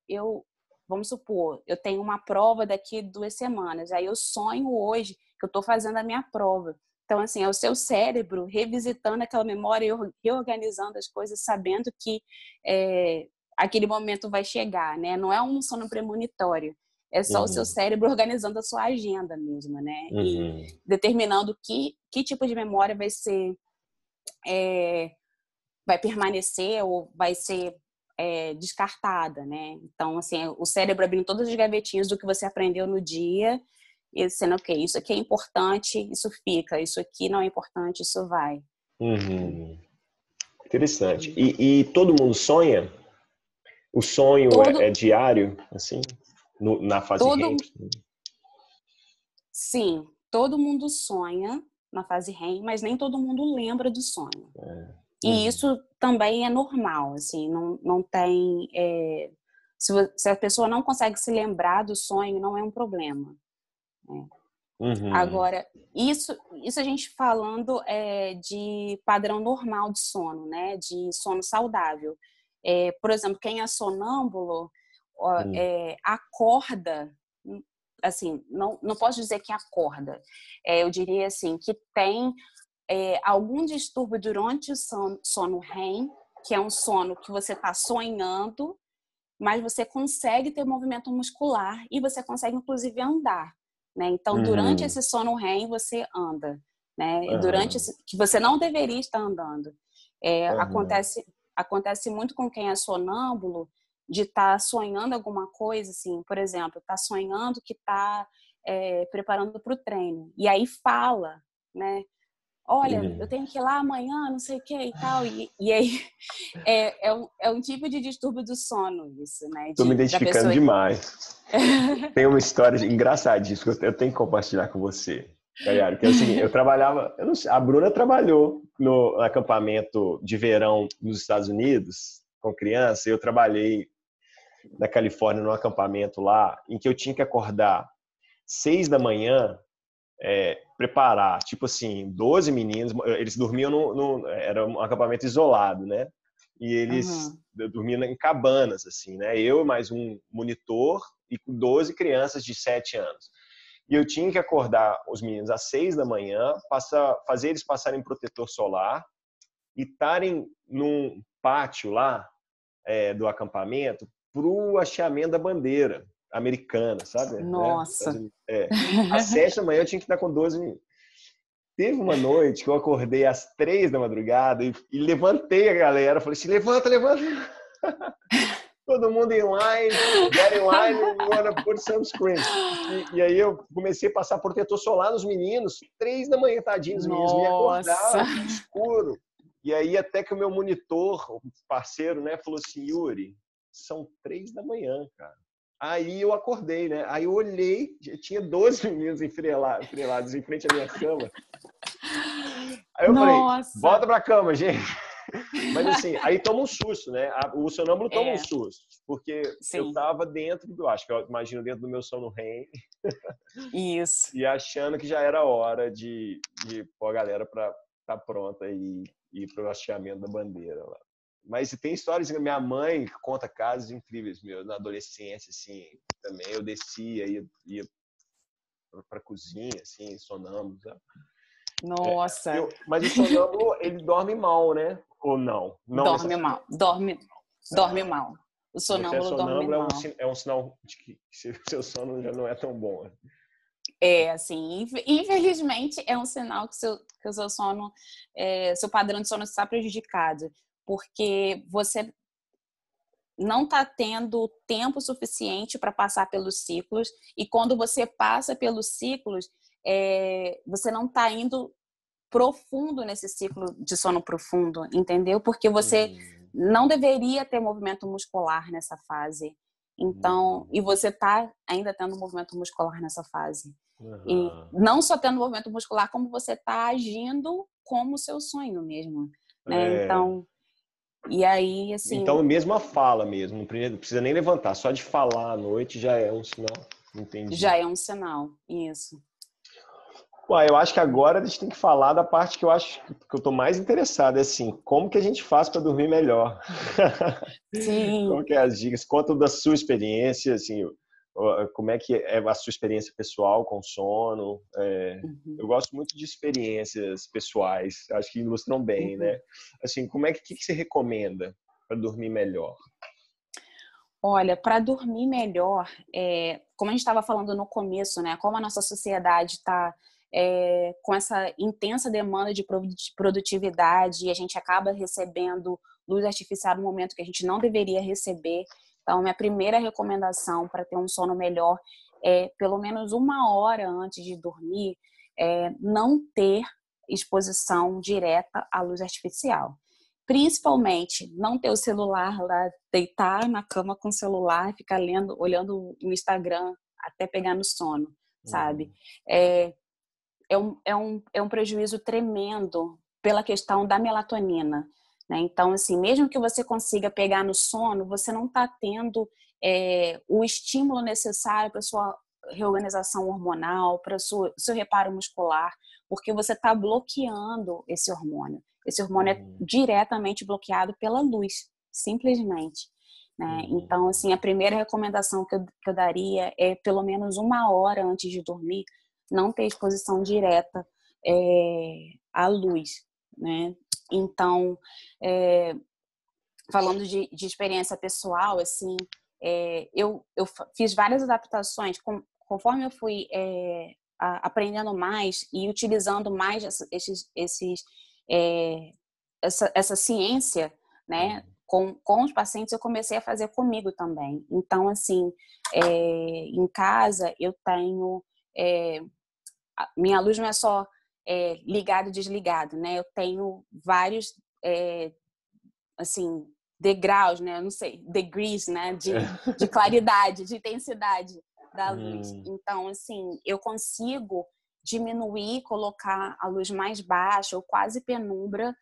vamos supor, eu tenho uma prova daqui 2 semanas, aí eu sonho hoje que eu estou fazendo a minha prova. Então, assim, é o seu cérebro revisitando aquela memória e reorganizando as coisas, sabendo que aquele momento vai chegar, né? Não é um sono premonitório, é só o seu cérebro organizando a sua agenda mesmo, né? E determinando que tipo de memória vai ser, vai permanecer ou vai ser descartada, né? Então, assim, o cérebro abrindo todas as gavetinhas do que você aprendeu no dia e dizendo, ok, isso aqui é importante, isso fica, isso aqui não é importante, isso vai. Interessante. E todo mundo sonha? O sonho é diário, assim? Na fase Todo, REM? sim, todo mundo sonha na fase REM, mas nem todo mundo lembra do sonho. E isso também é normal, assim, não tem... se a pessoa não consegue se lembrar do sonho, não é um problema. Né? Agora, isso a gente falando de padrão normal de sono, né? De sono saudável. Por exemplo, quem é sonâmbulo acorda, assim, não posso dizer que acorda. Eu diria assim, que tem algum distúrbio durante o sono REM, que é um sono que você está sonhando, mas você consegue ter movimento muscular e você consegue, inclusive, andar. Né? Então, durante esse sono REM, você anda. Né? Durante que você não deveria estar andando. Acontece muito com quem é sonâmbulo de estar sonhando alguma coisa, assim, por exemplo, está sonhando que está preparando para o treino. E aí fala, né? Olha, eu tenho que ir lá amanhã, não sei o que e tal. E aí é um tipo de distúrbio do sono, isso, né? Tô me Da identificando pessoa... demais. Tem uma história engraçadíssima que eu tenho que compartilhar com você, Caiara, que é o seguinte, eu trabalhava, eu não sei, a Bruna trabalhou no acampamento de verão nos Estados Unidos com criança, e eu trabalhei na Califórnia num acampamento lá, em que eu tinha que acordar 6 da manhã, preparar, tipo assim, 12 meninos, eles dormiam era um acampamento isolado, né? E eles dormiam em cabanas, assim, né? Eu e mais um monitor e 12 crianças de 7 anos. E eu tinha que acordar os meninos às 6 da manhã, fazer eles passarem protetor solar e estarem num pátio lá do acampamento pro hasteamento da bandeira americana, sabe? Nossa! Né? Às 7 da manhã eu tinha que estar com 12 meninos. Teve uma noite que eu acordei às 3 da madrugada e levantei a galera. Falei assim, levanta, levanta. Todo mundo em line, get in line, we wanna put some screens. E aí eu comecei a passar protetor solar nos meninos, 3 da manhã, tadinhos, os meninos me acordaram, tudo escuro. E aí até que o meu monitor, o parceiro, né, falou assim, Yuri, são 3 da manhã, cara. Aí eu acordei, né? Aí eu olhei, tinha 12 meninos enfrelados em frente à minha cama. Aí eu falei, volta pra cama, gente. Mas assim, aí toma um susto, né? O sonâmbulo toma um susto, porque eu tava acho que eu imagino dentro do meu sono REM. Isso. E achando que já era hora de pôr a galera pra estar pronta e ir pro hasteamento da bandeira lá. Mas tem histórias, minha mãe conta casos incríveis meus na adolescência, assim, também eu descia, ia pra cozinha, assim, sonâmbulo, sabe? Nossa! Mas o sonâmbulo, ele dorme mal, né? Ou não? Dorme mal. Dorme mal. O sonâmbulo dorme mal. É um sinal de que seu sono já não é tão bom. Assim, infelizmente é um sinal que o seu sono, seu padrão de sono está prejudicado, porque você não está tendo tempo suficiente para passar pelos ciclos, e quando você passa pelos ciclos, você não está indo profundo nesse ciclo de sono profundo, entendeu? Porque você não deveria ter movimento muscular nessa fase. Então, e você está ainda tendo movimento muscular nessa fase. E não só tendo movimento muscular, como você está agindo como o seu sonho mesmo, né? Então, e aí, assim... Então, mesmo a fala mesmo, não precisa nem levantar, só de falar à noite já é um sinal. Entendi. Já é um sinal, isso. Ué, eu acho que agora a gente tem que falar da parte que eu acho que eu tô mais interessado, é assim, como que a gente faz para dormir melhor? Sim. Qual que é as dicas? Conta da sua experiência, assim, como é que é a sua experiência pessoal com sono. Eu gosto muito de experiências pessoais, acho que ilustram bem, né? Assim, como é que você recomenda para dormir melhor? Olha, para dormir melhor, como a gente estava falando no começo, né? Como a nossa sociedade está com essa intensa demanda de produtividade, e a gente acaba recebendo luz artificial no momento que a gente não deveria receber. Então, minha primeira recomendação para ter um sono melhor é, pelo menos 1 hora antes de dormir, não ter exposição direta à luz artificial. principalmente não ter o celular lá, deitar na cama com o celular, ficar lendo, olhando o Instagram até pegar no sono, sabe? É um prejuízo tremendo pela questão da melatonina, né? Então, assim, mesmo que você consiga pegar no sono, você não está tendo o estímulo necessário para sua reorganização hormonal, para o seu reparo muscular, porque você está bloqueando esse hormônio. Esse hormônio é diretamente bloqueado pela luz, simplesmente, né? Então, assim, a primeira recomendação que eu daria é pelo menos 1 hora antes de dormir, não ter exposição direta à luz, né? Então, falando de experiência pessoal, assim, eu fiz várias adaptações conforme eu fui aprendendo mais e utilizando mais essa ciência, né? Com os pacientes, eu comecei a fazer comigo também. Então, assim, em casa eu tenho minha luz não é só ligado e desligado, né? Eu tenho vários assim, degraus, né? Eu não sei, degrees, né? De claridade, de intensidade da luz. Então, assim, eu consigo diminuir, colocar a luz mais baixa ou quase penumbra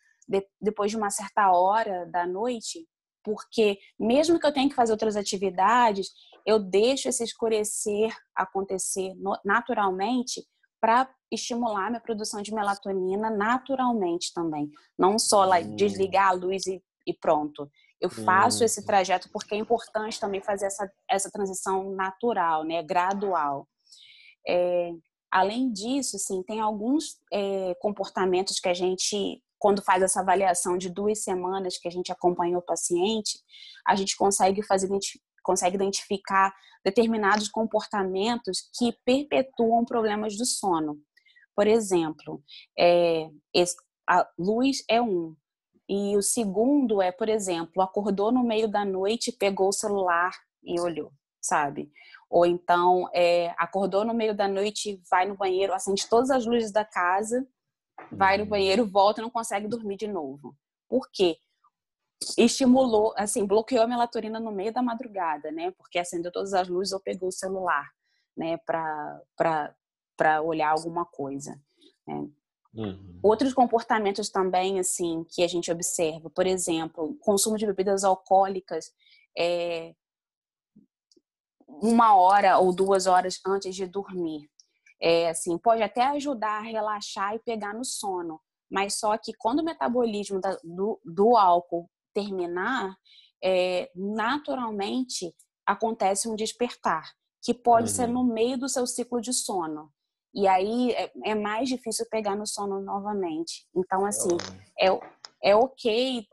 depois de uma certa hora da noite, porque mesmo que eu tenha que fazer outras atividades, eu deixo esse escurecer acontecer naturalmente para estimular minha produção de melatonina naturalmente também. Não só lá, desligar a luz e pronto. Eu faço esse trajeto porque é importante também fazer essa transição natural, né, gradual. Além disso, assim, tem alguns comportamentos que a gente, quando faz essa avaliação de 2 semanas que a gente acompanha o paciente, a gente consegue identificar determinados comportamentos que perpetuam problemas do sono. Por exemplo, a luz é um. E o segundo por exemplo, acordou no meio da noite, pegou o celular e olhou, sabe? Ou então, acordou no meio da noite, vai no banheiro, acende todas as luzes da casa, vai no banheiro, volta e não consegue dormir de novo. Por quê? Estimulou, assim, bloqueou a melatonina no meio da madrugada, né? Porque acendeu todas as luzes ou pegou o celular, né? Para olhar alguma coisa, né? Outros comportamentos também, assim, que a gente observa, por exemplo, consumo de bebidas alcoólicas 1 hora ou 2 horas antes de dormir. Assim, pode até ajudar a relaxar e pegar no sono, mas só que quando o metabolismo do álcool terminar, naturalmente acontece um despertar, que pode ser no meio do seu ciclo de sono. E aí é mais difícil pegar no sono novamente. Então, assim, é ok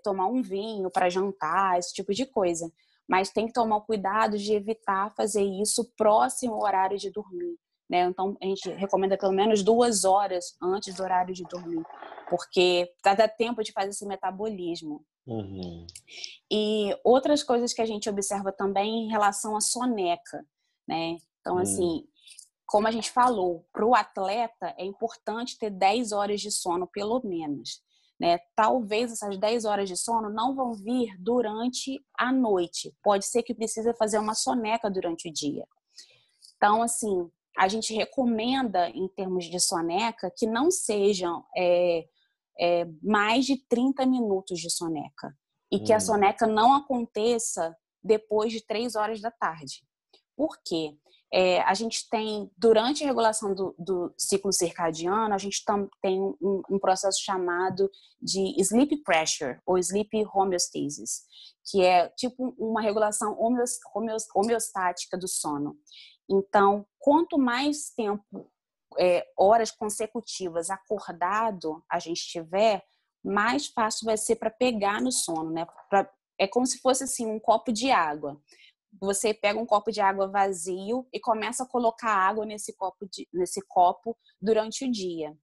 tomar um vinho para jantar, esse tipo de coisa. Mas tem que tomar cuidado de evitar fazer isso próximo ao horário de dormir, né? Então, a gente recomenda pelo menos 2 horas antes do horário de dormir, porque dá tempo de fazer esse metabolismo. E outras coisas que a gente observa também em relação à soneca, né? Então, assim, como a gente falou, para o atleta é importante ter 10 horas de sono, pelo menos, né? Talvez essas 10 horas de sono não vão vir durante a noite. Pode ser que precise fazer uma soneca durante o dia. Então, assim, a gente recomenda, em termos de soneca, que não sejam mais de 30 minutos de soneca. E que a soneca não aconteça depois de 3 horas da tarde. Por quê? A gente tem, durante a regulação do ciclo circadiano, a gente tem um processo chamado de sleep pressure ou sleep homeostasis, que é tipo uma regulação homeostática do sono. Então, quanto mais tempo, horas consecutivas acordado a gente tiver, mais fácil vai ser para pegar no sono, né? É como se fosse assim um copo de água. Você pega um copo de água vazio e começa a colocar água nesse copo durante o dia.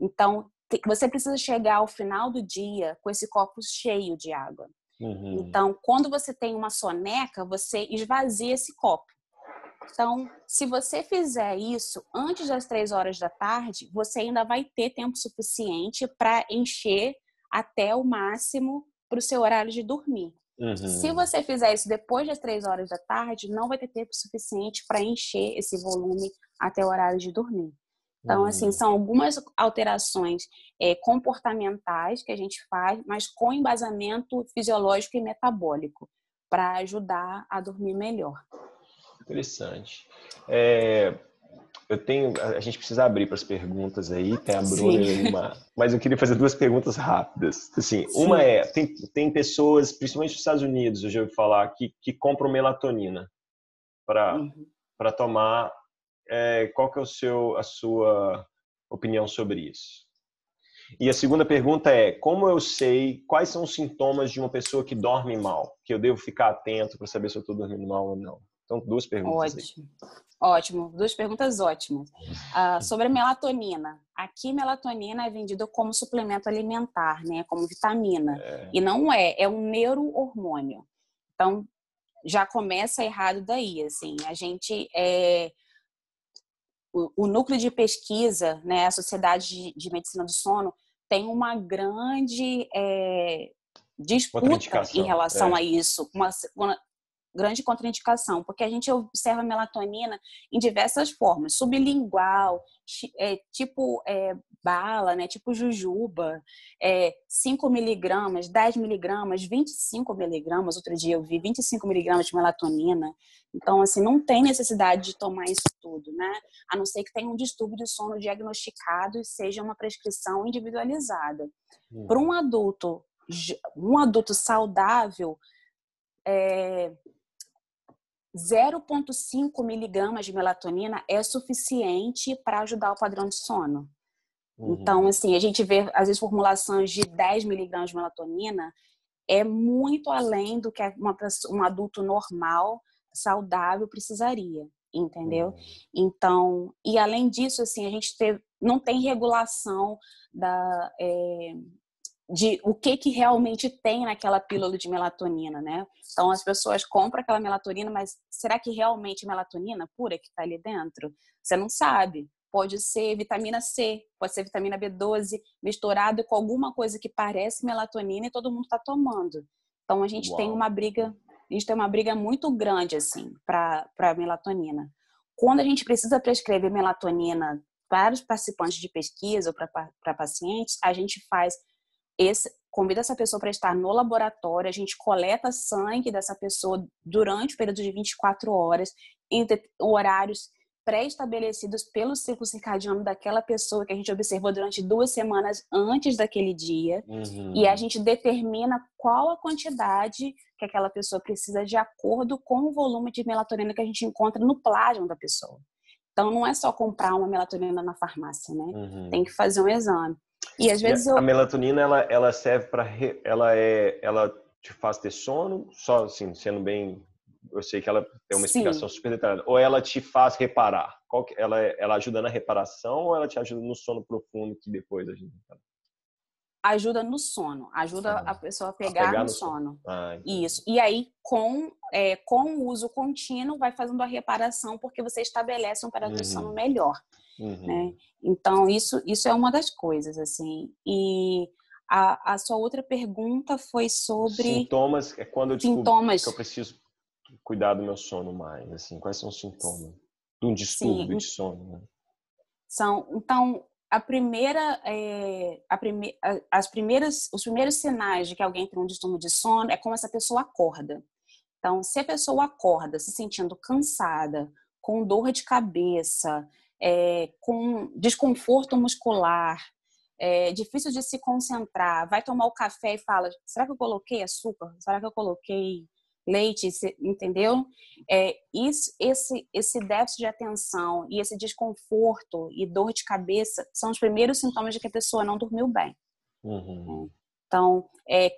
Então, você precisa chegar ao final do dia com esse copo cheio de água. Então, quando você tem uma soneca, você esvazia esse copo. Então, se você fizer isso antes das 3 horas da tarde, você ainda vai ter tempo suficiente para encher até o máximo para o seu horário de dormir. Se você fizer isso depois das 3 horas da tarde, não vai ter tempo suficiente para encher esse volume até o horário de dormir. Então, assim, são algumas alterações comportamentais que a gente faz, mas com embasamento fisiológico e metabólico, para ajudar a dormir melhor. Interessante. A gente precisa abrir para as perguntas aí, tem a Bruna e mas eu queria fazer 2 perguntas rápidas. Assim, uma tem pessoas, principalmente nos Estados Unidos, eu já ouvi falar, que compram melatonina para tomar. Qual que é a sua opinião sobre isso? E a segunda pergunta é, como eu sei quais são os sintomas de uma pessoa que dorme mal? Que eu devo ficar atento para saber se eu estou dormindo mal ou não? Então, 2 perguntas aí. Ótimo, 2 perguntas ótimas. Sobre a melatonina. Aqui, melatonina é vendida como suplemento alimentar, né? Como vitamina. E não é um neurohormônio. Então, já começa errado daí, assim. A gente... O núcleo de pesquisa, né? A Sociedade de Medicina do Sono tem uma grande disputa em relação a isso. Uma grande contraindicação, porque a gente observa a melatonina em diversas formas, sublingual, tipo bala, né, tipo jujuba, 5 miligramas, 10 miligramas, 25 miligramas, outro dia eu vi 25 miligramas de melatonina. Então, assim, não tem necessidade de tomar isso tudo, né? A não ser que tenha um distúrbio de sono diagnosticado e seja uma prescrição individualizada. Para um adulto saudável, 0,5 miligramas de melatonina é suficiente para ajudar o padrão de sono. Então, assim, a gente vê, às vezes, formulações de 10 miligramas de melatonina é muito além do que um adulto normal, saudável, precisaria, entendeu? Então, e além disso, assim, a gente não tem regulação de o que realmente tem naquela pílula de melatonina, né? Então, as pessoas compram aquela melatonina, mas será que realmente é melatonina pura que está ali dentro? Você não sabe. Pode ser vitamina C, pode ser vitamina B12 misturado com alguma coisa que parece melatonina e todo mundo está tomando. Então, a gente tem uma briga muito grande, assim, para a melatonina. Quando a gente precisa prescrever melatonina para os participantes de pesquisa ou para pacientes, a gente convida essa pessoa para estar no laboratório, a gente coleta sangue dessa pessoa durante o período de 24 horas, em horários pré-estabelecidos pelo ciclo circadiano daquela pessoa que a gente observou durante 2 semanas antes daquele dia, e a gente determina qual a quantidade que aquela pessoa precisa de acordo com o volume de melatonina que a gente encontra no plasma da pessoa. Então, não é só comprar uma melatonina na farmácia, né? Tem que fazer um exame. E às vezes a melatonina ela serve para ela te faz ter sono, só assim, sendo bem, eu sei que ela tem uma explicação super detalhada, ou ela te faz reparar? Ela ajuda na reparação ou ela te ajuda no sono profundo que depois a gente ajuda no sono, ajuda a pessoa a pegar no sono. Isso. E aí, com o uso contínuo, vai fazendo a reparação, porque você estabelece um padrão de sono melhor. Né? Então, isso é uma das coisas, assim. E a sua outra pergunta foi sobre... Sintomas, quando eu descubro que eu preciso cuidar do meu sono mais, assim. Quais são os sintomas de um distúrbio de sono? Né? Então, os primeiros sinais de que alguém tem um distúrbio de sono é como essa pessoa acorda. Então, se a pessoa acorda se sentindo cansada, com dor de cabeça, com desconforto muscular, difícil de se concentrar, vai tomar o café e fala, será que eu coloquei açúcar? Será que eu coloquei leite? Entendeu? Esse déficit de atenção e esse desconforto e dor de cabeça são os primeiros sintomas de que a pessoa não dormiu bem. Então,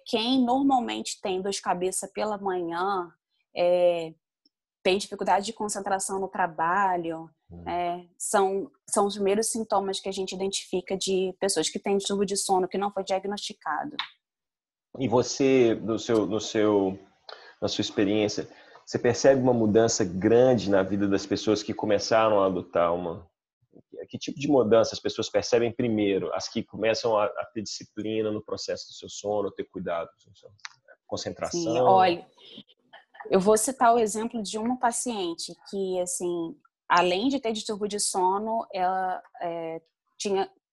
quem normalmente tem dor de cabeça pela manhã, tem dificuldade de concentração no trabalho, são os primeiros sintomas que a gente identifica de pessoas que têm distúrbio de sono que não foi diagnosticado. E você, na sua experiência, você percebe uma mudança grande na vida das pessoas que começaram a adotar Que tipo de mudança as pessoas percebem primeiro? As que começam a ter disciplina no processo do seu sono, ter cuidado com o seu sono, Sim, concentração? olha, eu vou citar o exemplo de uma paciente que, assim, além de ter distúrbio de sono, ela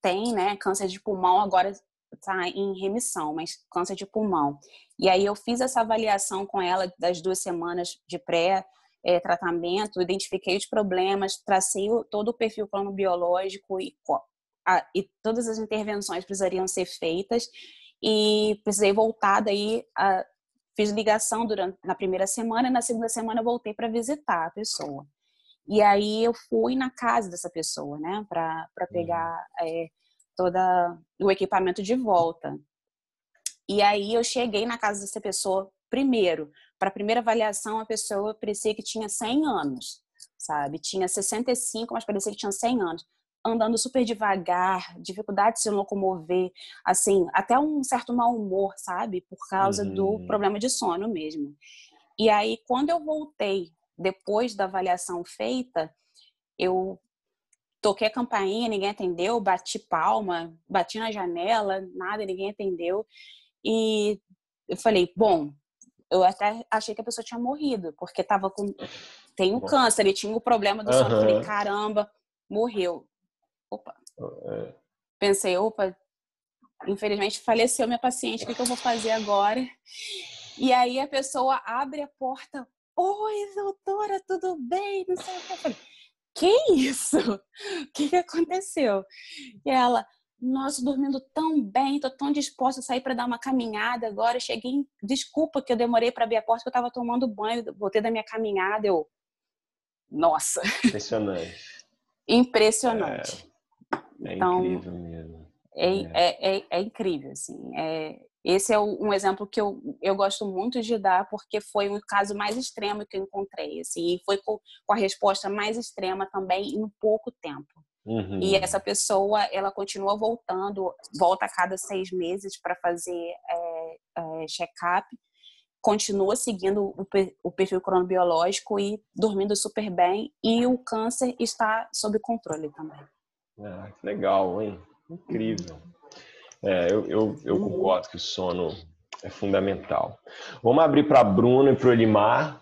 tem, né, câncer de pulmão, agora está em remissão, mas câncer de pulmão. E aí eu fiz essa avaliação com ela das 2 semanas de pré-tratamento, identifiquei os problemas, tracei todo o perfil cronobiológico e todas as intervenções precisariam ser feitas e precisei voltar daí fiz ligação na primeira semana e na segunda semana eu voltei para visitar a pessoa. E aí eu fui na casa dessa pessoa, né, para pegar todo o equipamento de volta. E aí eu cheguei na casa dessa pessoa primeiro. Para a primeira avaliação, a pessoa parecia que tinha 100 anos, sabe? Tinha 65, mas parecia que tinha 100 anos. Andando super devagar, dificuldade de se locomover, assim, até um certo mau humor, sabe? Por causa do problema de sono mesmo. E aí, quando eu voltei, depois da avaliação feita, eu toquei a campainha, ninguém atendeu, bati palma, bati na janela, nada, ninguém atendeu. E eu falei, bom, eu até achei que a pessoa tinha morrido, porque tem um câncer, ele tinha o problema do sono. Eu falei, caramba, morreu. Opa. Pensei, opa, infelizmente faleceu minha paciente, o que eu vou fazer agora? E aí a pessoa abre a porta, oi, doutora, tudo bem? Não sei o que. Eu falei, que isso? O que aconteceu? E ela, nossa, dormindo tão bem, tô tão disposta a sair para dar uma caminhada agora. Cheguei, desculpa que eu demorei para abrir a porta, que eu tava tomando banho, voltei da minha caminhada. Nossa. Impressionante. Impressionante. É Então, incrível mesmo. é incrível, assim. Esse é um exemplo que eu gosto muito de dar, porque foi o caso mais extremo que eu encontrei, assim, e foi com a resposta mais extrema também em pouco tempo. E essa pessoa, ela continua volta a cada 6 meses para fazer check-up, continua seguindo o perfil cronobiológico e dormindo super bem, e o câncer está sob controle também. Que legal, hein? Incrível. Eu concordo que o sono é fundamental. Vamos abrir para a Bruna e para o Elimar.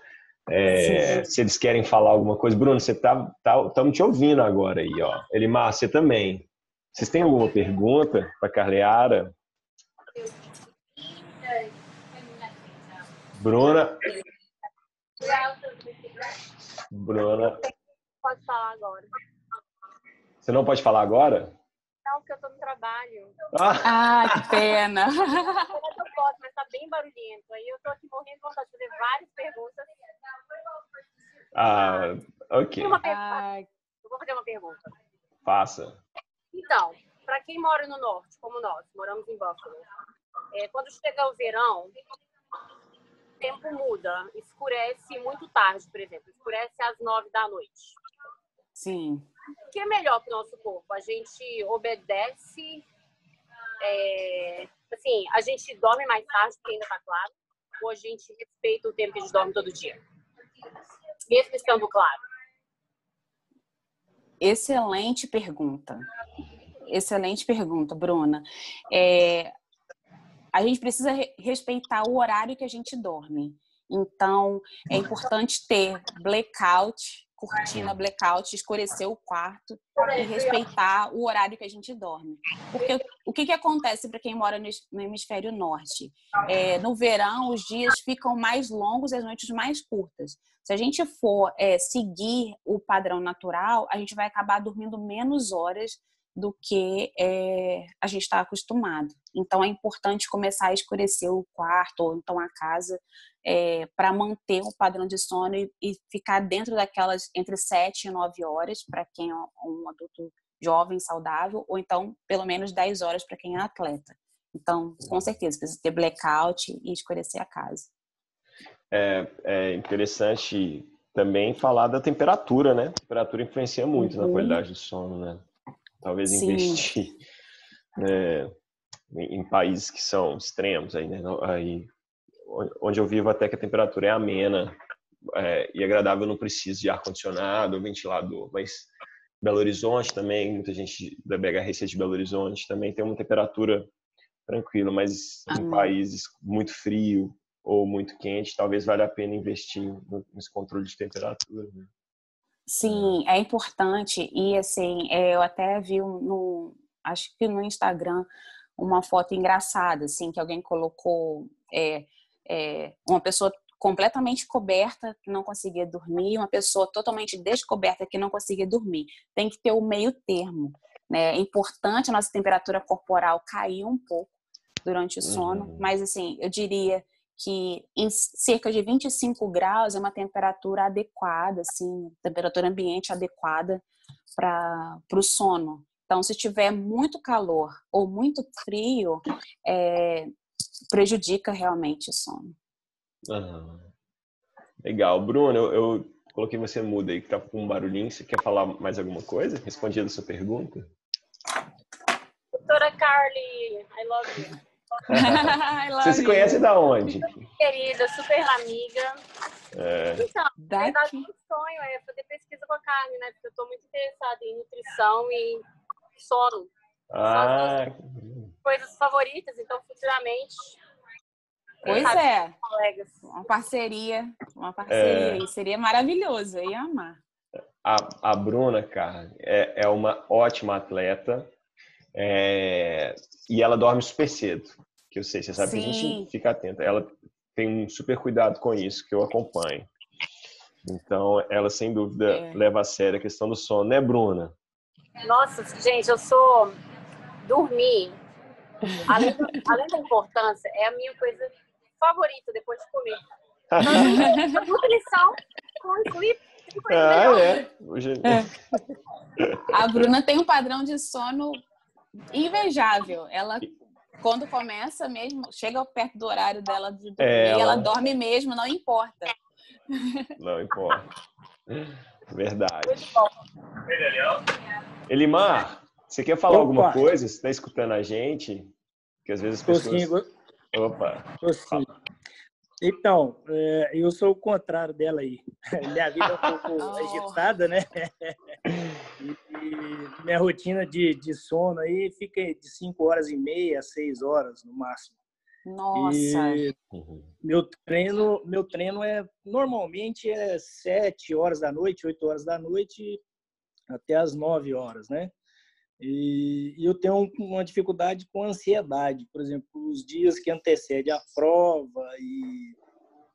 Se eles querem falar alguma coisa. Bruno, você estamos te ouvindo agora aí, ó. Elimar, você também. Vocês têm alguma pergunta para a Carleara? Bruna? Pode falar agora. Você não pode falar agora? Não, porque eu estou no trabalho. Que pena. Eu posso, mas está bem barulhento. Aí eu estou aqui morrendo de vontade de fazer várias perguntas. Ok. Eu vou fazer uma pergunta. Faça. Então, para quem mora no norte, como nós, moramos em Buffalo, quando chega o verão, o tempo muda, escurece muito tarde, por exemplo, escurece às 9 da noite. Sim. O que é melhor para o nosso corpo? A gente obedece, assim, a gente dorme mais tarde, porque ainda está claro, ou a gente respeita o tempo que a gente dorme todo dia? Mesmo estando claro. Excelente pergunta. Excelente pergunta, Bruna. A gente precisa respeitar o horário que a gente dorme. Então, é importante ter blackout, cortina blackout, escurecer o quarto e respeitar o horário que a gente dorme. Porque o que acontece para quem mora no hemisfério norte? No verão, os dias ficam mais longos e as noites mais curtas. Se a gente for seguir o padrão natural, a gente vai acabar dormindo menos horas do que a gente está acostumado. Então, é importante começar a escurecer o quarto ou então a casa para manter o padrão de sono e ficar dentro daquelas entre 7 e 9 horas para quem é um adulto jovem, saudável, ou então pelo menos 10 horas para quem é atleta. Então, com certeza, precisa ter blackout e escurecer a casa. É interessante também falar da temperatura, né? A temperatura influencia muito na qualidade do sono, né? Talvez investir em países que são extremos, aí, né? Aí, onde eu vivo até que a temperatura é amena e agradável, eu não preciso de ar-condicionado ou ventilador, mas Belo Horizonte também, muita gente da BH Reset de Belo Horizonte também tem uma temperatura tranquila, mas em países muito frio ou muito quente, talvez valha a pena investir nesse controle de temperatura, né? Sim, é importante. E assim, eu até vi acho que no Instagram, uma foto engraçada, assim, que alguém colocou uma pessoa completamente coberta que não conseguia dormir, uma pessoa totalmente descoberta que não conseguia dormir. Tem que ter o meio termo, né? É importante a nossa temperatura corporal cair um pouco durante o sono, mas assim, eu diria que em cerca de 25 graus é uma temperatura adequada, assim, temperatura ambiente adequada para o sono. Então, se tiver muito calor ou muito frio, prejudica realmente o sono. Legal. Bruno, eu coloquei você muda aí, que tá com um barulhinho. Você quer falar mais alguma coisa? Respondi a sua pergunta? Doutora Carly, I love you. Você se conhece da onde? Querida, super amiga. Então, na verdade, Daqui. meu sonho é fazer pesquisa com a Carly, né? Porque eu estou muito interessada em nutrição e sono. São as duas coisas favoritas, então futuramente. Pois colegas. Uma parceria aí. Seria maravilhoso, eu ia amar. A Bruna, cara, é uma ótima atleta e ela dorme super cedo, que eu sei, você sabe. Sim. Que a gente fica atenta. Ela tem um super cuidado com isso, que eu acompanho. Então, ela, sem dúvida, leva a sério a questão do sono, né, Bruna? Nossa, gente, eu sou... Dormir, além da importância, é a minha coisa favorita depois de comer. A nutrição inclui A Bruna tem um padrão de sono invejável. Ela, quando começa mesmo, chega perto do horário dela de dormir, ela dorme mesmo, não importa. Não importa. Verdade. Elimar, você quer falar alguma coisa? Você está escutando a gente? Porque às vezes as pessoas... Opa! Sim. Então, eu sou o contrário dela aí. Minha vida é um pouco agitada, né? E minha rotina de sono aí fica de 5h30 a 6 horas no máximo. Nossa! E meu treino normalmente 7 horas da noite, 8 horas da noite até as 9 horas, né? E eu tenho uma dificuldade com ansiedade, por exemplo, os dias que antecedem a prova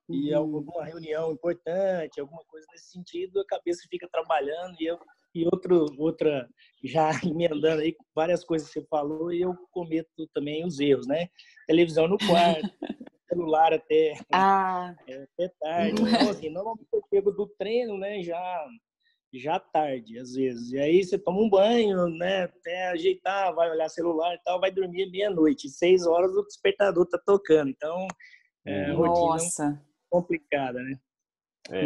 e alguma reunião importante, alguma coisa nesse sentido, a cabeça fica trabalhando e outra já emendando aí várias coisas que você falou, e eu cometo também os erros, né? Televisão no quarto, celular até tarde. Então, assim, normalmente eu chego do treino, né, já tarde, às vezes. E aí você toma um banho, né, até ajeitar, vai olhar celular e tal, vai dormir meia-noite. 6 horas o despertador tá tocando. Então, rotina complicada, né?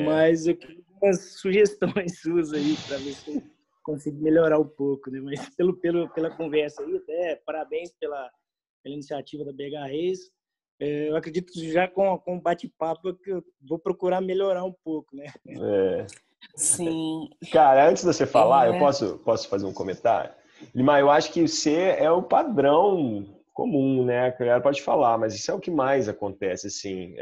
Mas eu queria umas sugestões suas aí para ver se eu consigo melhorar um pouco, né? Mas pela conversa aí, até parabéns pela iniciativa da BH Reis. Eu acredito que já com o bate-papo que eu vou procurar melhorar um pouco, né? Sim. Cara, antes de você falar, eu posso fazer um comentário? Lima, eu acho que você é o padrão comum, né? Ela pode falar, mas isso é o que mais acontece, assim.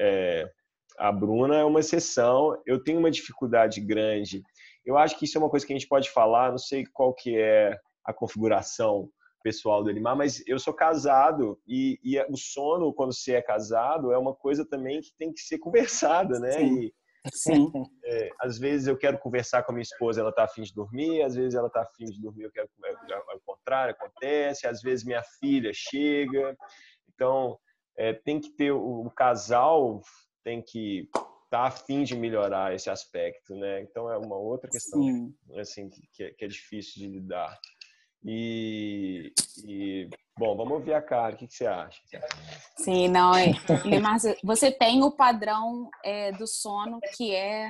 A Bruna é uma exceção. Eu tenho uma dificuldade grande. Eu acho que isso é uma coisa que a gente pode falar, não sei qual que é a configuração pessoal do Elimar, mas eu sou casado e o sono, quando você é casado, é uma coisa também que tem que ser conversada, né? Sim. Às vezes eu quero conversar com a minha esposa, ela está afim de dormir, às vezes ela está afim de dormir, eu quero ao contrário, acontece, às vezes minha filha chega. Então, tem que ter o casal tem que estar afim de melhorar esse aspecto, né? Então é uma outra questão assim que é difícil de lidar. Bom, vamos ouvir a Karen. O que você acha? Sim, não é. Mas você tem o padrão do sono que é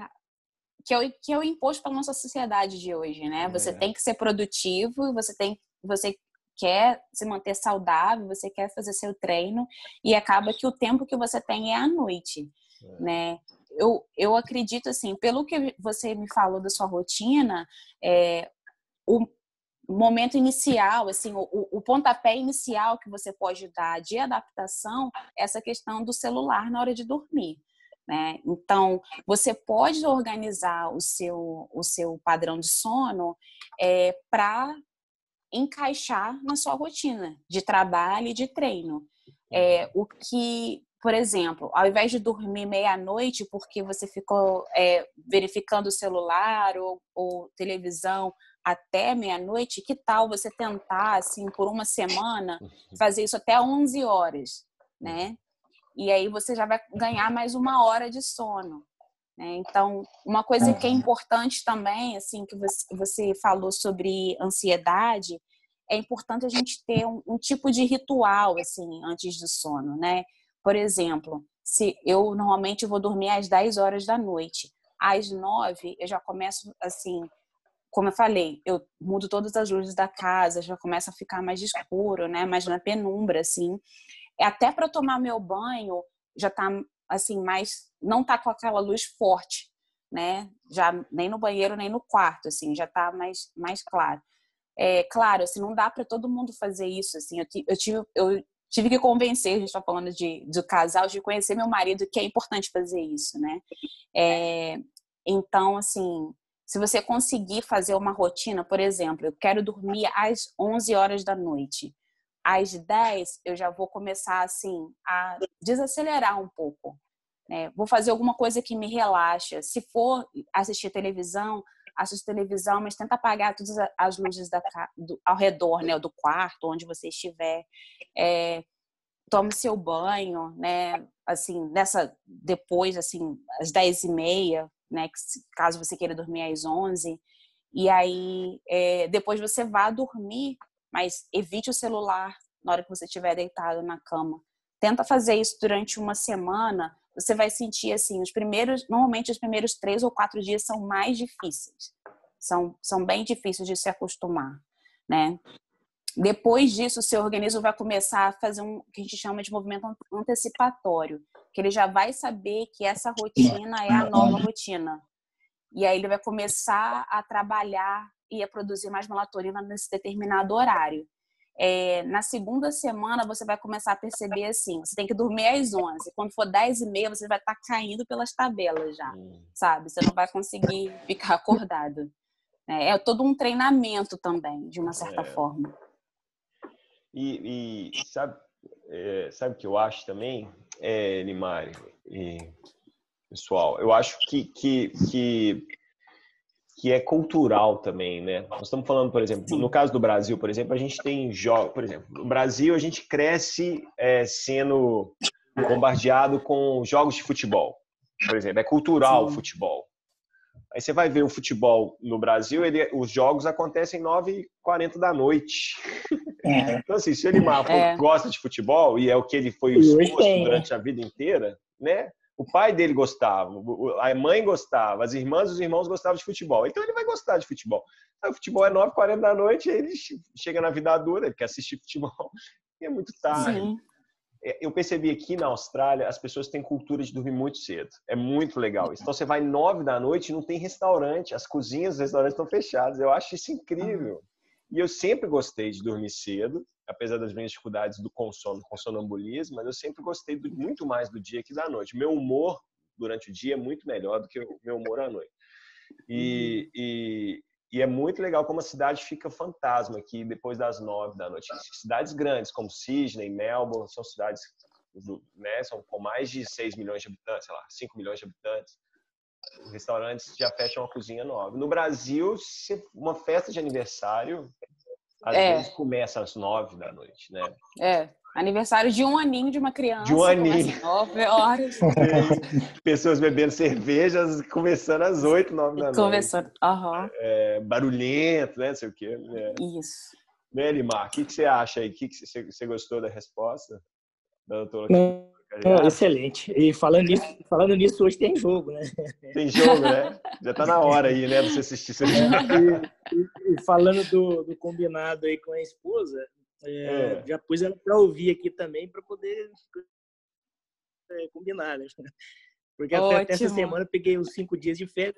o imposto pela nossa sociedade de hoje, né? Você tem que ser produtivo, você quer se manter saudável, você quer fazer seu treino e acaba que o tempo que você tem é à noite, né? Eu acredito assim, pelo que você me falou da sua rotina, o momento inicial, assim, o pontapé inicial que você pode dar de adaptação é essa questão do celular na hora de dormir, né? Então, você pode organizar o seu padrão de sono para encaixar na sua rotina de trabalho e de treino. O que, por exemplo, ao invés de dormir meia-noite porque você ficou verificando o celular ou televisão até meia-noite, que tal você tentar, assim, por uma semana, fazer isso até 11 horas, né? E aí você já vai ganhar mais 1 hora de sono, né? Então, uma coisa que é importante também, assim, que você falou sobre ansiedade, é importante a gente ter um tipo de ritual, assim, antes do sono, né? Por exemplo, se eu normalmente vou dormir às 10 horas da noite, às 9 eu já começo, assim, como eu falei, eu mudo todas as luzes da casa, já começa a ficar mais escuro, né? Mais na penumbra, assim. Até para tomar meu banho, já tá, assim, não tá com aquela luz forte, né? Já nem no banheiro, nem no quarto, assim, já tá mais claro. Claro, assim, não dá para todo mundo fazer isso, assim. Eu tive que convencer, a gente está falando do casal, de conhecer meu marido, que é importante fazer isso, né? Então, assim, se você conseguir fazer uma rotina, por exemplo, eu quero dormir às 11 horas da noite. Às 10, eu já vou começar, assim, a desacelerar um pouco, né? Vou fazer alguma coisa que me relaxa. Se for assistir televisão, assiste televisão, mas tenta apagar todas as luzes ao redor, né? Do quarto, onde você estiver. Tome seu banho, né? Assim, depois, assim, às 10h30, né? Caso você queira dormir às 11. E aí, depois você vá dormir, mas evite o celular na hora que você estiver deitado na cama. Tenta fazer isso durante uma semana. Você vai sentir, assim, normalmente os primeiros 3 ou 4 dias são mais difíceis. São bem difíceis de se acostumar, né? Depois disso, o seu organismo vai começar a fazer o que a gente chama de movimento antecipatório, que ele já vai saber que essa rotina é a nova rotina. E aí ele vai começar a trabalhar e a produzir mais melatonina nesse determinado horário. Na segunda semana, você vai começar a perceber assim, você tem que dormir às 11. Quando for 10h30, você vai estar caindo pelas tabelas já, sabe? Você não vai conseguir ficar acordado. É todo um treinamento também, de uma certa forma. E sabe o que eu acho também, Limari e pessoal? Eu acho que é cultural também, né? Nós estamos falando, por exemplo, no caso do Brasil, por exemplo, a gente tem jogos, por exemplo, no Brasil a gente cresce sendo bombardeado com jogos de futebol, por exemplo, é cultural o futebol. Aí você vai ver o futebol no Brasil, os jogos acontecem 9h40 da noite. Então, assim, se o Elimar gosta de futebol e é o que ele foi exposto durante a vida inteira, né? O pai dele gostava, a mãe gostava, as irmãs e os irmãos gostavam de futebol. Então ele vai gostar de futebol. Aí, o futebol é 9h40 da noite, aí ele chega na vida adulta, ele quer assistir futebol. E é muito tarde. Sim. Eu percebi aqui na Austrália, as pessoas têm cultura de dormir muito cedo. É muito legal isso. Então você vai 9 da noite e não tem restaurante. As cozinhas dos restaurantes estão fechadas. Eu acho isso incrível. E eu sempre gostei de dormir cedo, apesar das minhas dificuldades com sonambulismo, mas eu sempre gostei muito mais do dia que da noite. Meu humor durante o dia é muito melhor do que o meu humor à noite. E é muito legal como a cidade fica fantasma aqui depois das 9 da noite. Cidades grandes como Sydney, Melbourne, são cidades, né, são com mais de 6 milhões de habitantes, sei lá, 5 milhões de habitantes. Os restaurantes já fecham a cozinha 9. No Brasil, uma festa de aniversário, às vezes começa às 9 da noite, né? Aniversário de 1 aninho de uma criança. De 1 aninho. Começa às 9 horas. Pessoas bebendo cervejas, começando às 8, 9 da noite. Começando, barulhento, né? Não sei o quê. Isso. Né, Elimar, o que você acha aí? Você gostou da resposta da doutora? Excelente. E falando nisso, hoje tem jogo, né? Tem jogo, né? Já tá na hora aí, né? De você assistir. E falando do combinado aí com a esposa, já pus ela para ouvir aqui também para poder combinar, né? Porque até essa semana eu peguei os 5 dias de férias.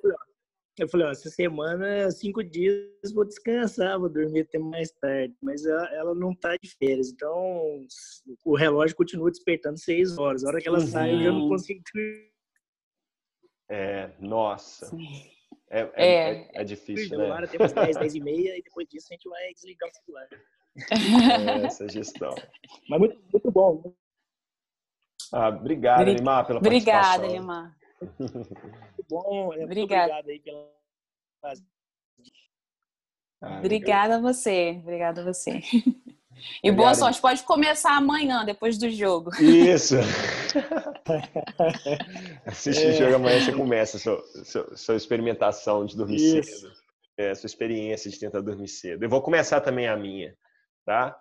Eu falei, ó, essa semana, 5 dias, vou descansar, vou dormir até mais tarde. Mas ela não tá de férias, então o relógio continua despertando 6 horas. A hora que ela sai, eu já não consigo dormir. Nossa. Sim. É difícil, né? Até umas 10, 10 e meia, e depois disso a gente vai desligar o celular. Essa gestão. Mas muito, muito bom. Obrigado, Elimar, pela participação. Obrigada, Elimar. Muito bom. Muito Obrigada. obrigado aí pela... Obrigada a você. Obrigada a você. E boa sorte. Pode começar amanhã, depois do jogo. Isso. Assiste o jogo amanhã, você começa a sua experimentação de dormir cedo. Sua experiência de tentar dormir cedo. Eu vou começar também a minha, tá?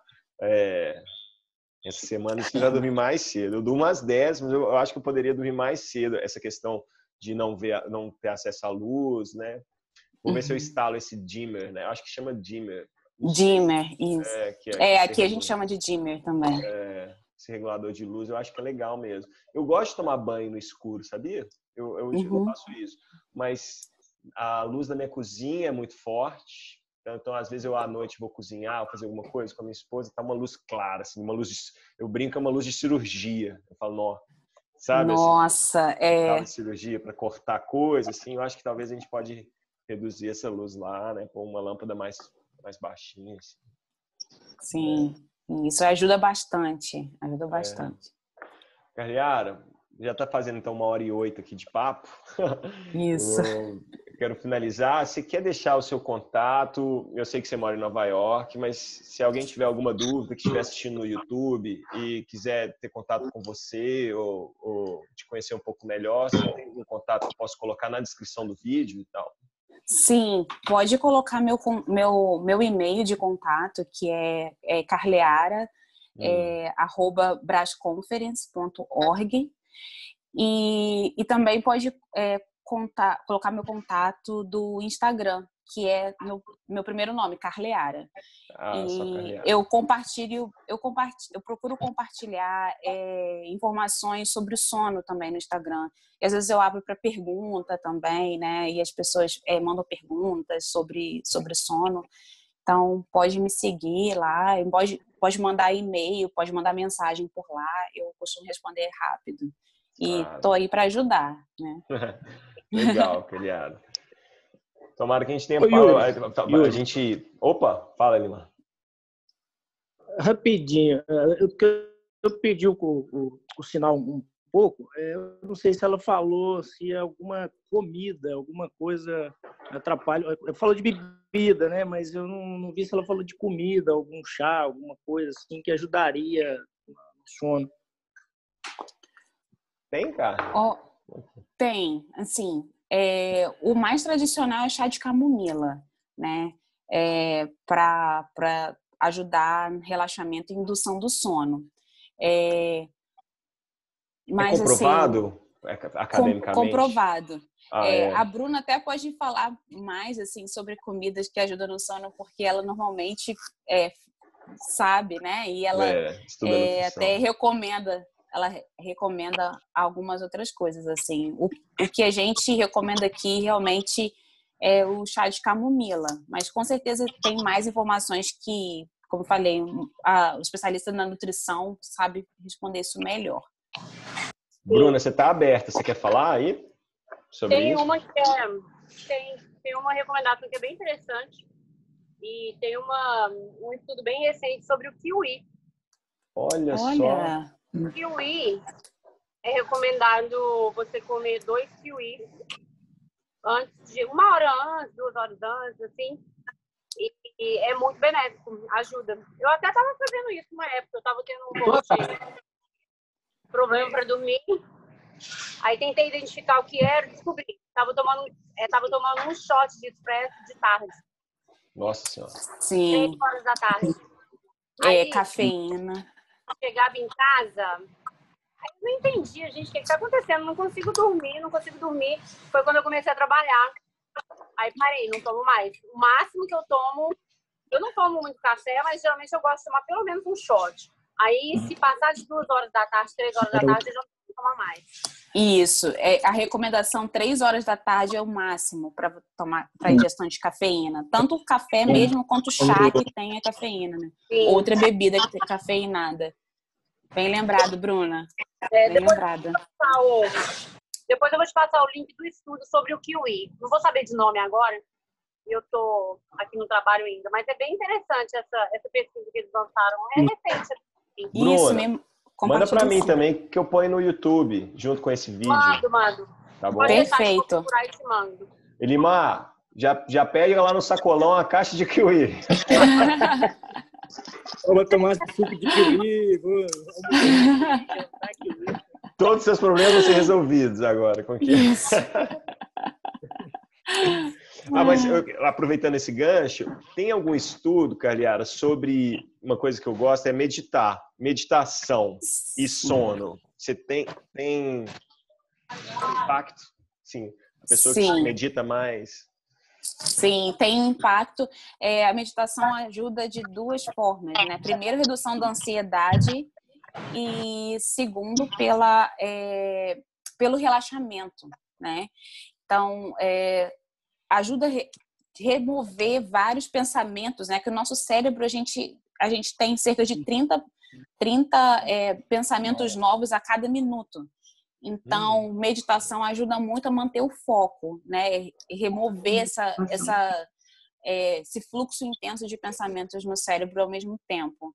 Essa semana eu já dormir mais cedo. Eu durmo às 10, mas eu acho que eu poderia dormir mais cedo. Essa questão de não ter acesso à luz, né? Vou ver se eu instalo esse dimmer, né? Eu acho que chama dimmer. Dimmer, isso. Aqui a gente chama de dimmer também. Esse regulador de luz, eu acho que é legal mesmo. Eu gosto de tomar banho no escuro, sabia? Eu faço isso. Mas a luz da minha cozinha é muito forte. Então, às vezes, eu à noite vou cozinhar, vou fazer alguma coisa com a minha esposa, tá uma luz clara, assim, eu brinco, é uma luz de cirurgia. Eu falo, não, sabe? Nossa, assim, de cirurgia para cortar coisa, assim. Eu acho que talvez a gente pode reduzir essa luz lá, né? Pôr uma lâmpada mais baixinha, assim. Sim, isso ajuda bastante. Ajuda bastante. Carliara, já está fazendo então 1h08 aqui de papo. Isso. Eu quero finalizar. Você quer deixar o seu contato? Eu sei que você mora em Nova York, mas se alguém tiver alguma dúvida, que estiver assistindo no YouTube e quiser ter contato com você ou te conhecer um pouco melhor, você tem um contato que eu posso colocar na descrição do vídeo e tal? Sim, pode colocar meu e-mail de contato, que é carleara, @brasconference.org, e também pode colocar meu contato do Instagram, que é meu primeiro nome, Carleara. Só E Carleara. eu procuro compartilhar informações sobre o sono também no Instagram. E às vezes eu abro para pergunta também, né? E as pessoas mandam perguntas sobre sono. Então, pode me seguir lá, pode mandar e-mail, pode mandar mensagem por lá. Eu costumo responder rápido. E tô aí para ajudar, né? Legal, Carleara. Tomara que a gente tenha... Yuri. A gente... Opa, fala, Lima. Rapidinho. Eu perdi o sinal um pouco. Eu não sei se ela falou se alguma comida, alguma coisa atrapalha. Ela falou de bebida, né? Mas eu não vi se ela falou de comida, algum chá, alguma coisa assim que ajudaria no sono. Tem, cara? Tem, assim... o mais tradicional é chá de camomila, né? Para ajudar no relaxamento e indução do sono. Mas, comprovado? Assim, academicamente? Comprovado. A Bruna até pode falar mais assim, sobre comidas que ajudam no sono, porque ela normalmente sabe, né? E ela até recomenda. Ela recomenda algumas outras coisas, assim. O que a gente recomenda aqui realmente é o chá de camomila, mas com certeza tem mais informações que, como eu falei, o especialista na nutrição sabe responder isso melhor. Bruna, você está aberta? Você quer falar aí sobre isso? Tem uma recomendação que é bem interessante e tem um estudo bem recente sobre o kiwi. Olha só! Kiwi, é recomendado você comer 2 kiwis antes de 1 hora antes, 2 horas antes, assim. E é muito benéfico, ajuda. Eu até estava fazendo isso uma época, eu estava tendo um pouco de problema para dormir. Aí tentei identificar o que era, descobri. Tava tomando um shot de expresso de tarde. Nossa Senhora. Sim. 3 horas da tarde. Aí, cafeína. Chegava em casa, aí eu não entendia, gente, o que está acontecendo? Não consigo dormir. Foi quando eu comecei a trabalhar. Aí parei, não tomo mais. O máximo que eu tomo, eu não tomo muito café, mas geralmente eu gosto de tomar pelo menos um shot. Aí, se passar de 2 horas da tarde, 3 horas da tarde, eu já tomar mais. Isso. A recomendação 3 horas da tarde é o máximo para tomar para ingestão de cafeína. Tanto o café mesmo quanto o chá que tem a cafeína, né? Sim. Outra bebida que tem cafeinada. Bem lembrado, Bruna. Bem lembrada. Depois eu vou te passar o link do estudo sobre o kiwi. Não vou saber de nome agora. Eu tô aqui no trabalho ainda. Mas é bem interessante essa pesquisa que eles lançaram. É recente. Assim. Bruna, isso mesmo. Manda para mim também, que eu ponho no YouTube, junto com esse vídeo. Mando. Tá bom? Perfeito. E te mando. Elimar, já pega lá no sacolão a caixa de kiwi. Eu vou tomar suco de kiwi. Todos os seus problemas vão ser resolvidos agora. Com que... Isso. Mas aproveitando esse gancho, tem algum estudo, Carliara, sobre uma coisa que eu gosto, é meditar. Meditação e sono. Você tem impacto? Sim. A pessoa que medita mais. Sim, tem um impacto. A meditação ajuda de 2 formas, né? Primeiro, redução da ansiedade e segundo, pelo relaxamento, né? Então, ajuda a remover vários pensamentos, né? Que o nosso cérebro, a gente tem cerca de 30 pensamentos novos a cada minuto. Então, meditação ajuda muito a manter o foco, né? E remover esse fluxo intenso de pensamentos no cérebro ao mesmo tempo.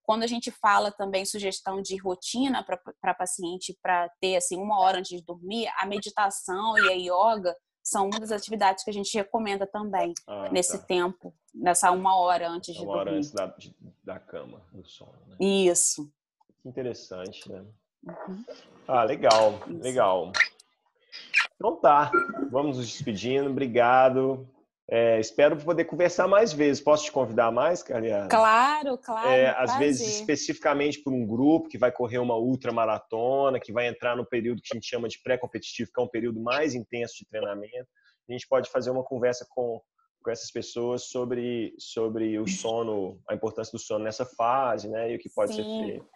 Quando a gente fala também sugestão de rotina para paciente para ter assim 1 hora antes de dormir, a meditação e a yoga são uma das atividades que a gente recomenda também nesse tempo, nessa 1 hora antes de dormir. 1 hora antes da cama, do sono. Né? Isso. Interessante, né? Uhum. Legal, Isso. legal. Então tá, vamos nos despedindo. Obrigado. Espero poder conversar mais vezes. Posso te convidar mais, Carliara? Claro. Às vezes, especificamente por um grupo que vai correr uma ultramaratona, que vai entrar no período que a gente chama de pré-competitivo, que é um período mais intenso de treinamento. A gente pode fazer uma conversa com essas pessoas sobre o sono, a importância do sono nessa fase, né? E o que pode ser feito.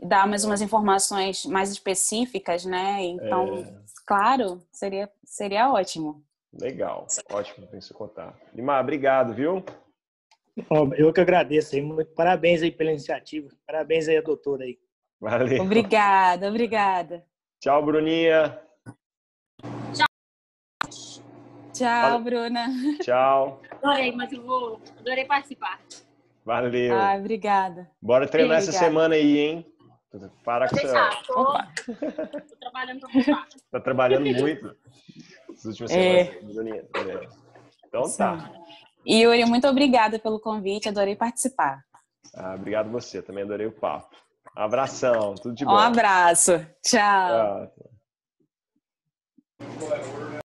Dar mais umas informações mais específicas, né? Então, claro, seria ótimo. Legal, ótimo ter esse contato. Limar, obrigado, viu? Eu que agradeço aí. Muito parabéns aí pela iniciativa. Parabéns aí a doutora aí. Valeu. Obrigada. Tchau, Bruninha. Tchau, Bruna. Tchau. Adorei, mas adorei participar. Valeu. Obrigada. Bora treinar essa semana aí, hein? Para com isso. Tô trabalhando pra voltar. Tá trabalhando muito nas últimas semanas, Bruninha. Então tá. E Yuri, muito obrigada pelo convite, adorei participar. Obrigado você, também adorei o papo. Abração, tudo de bom. Um abraço. Tchau. Tchau.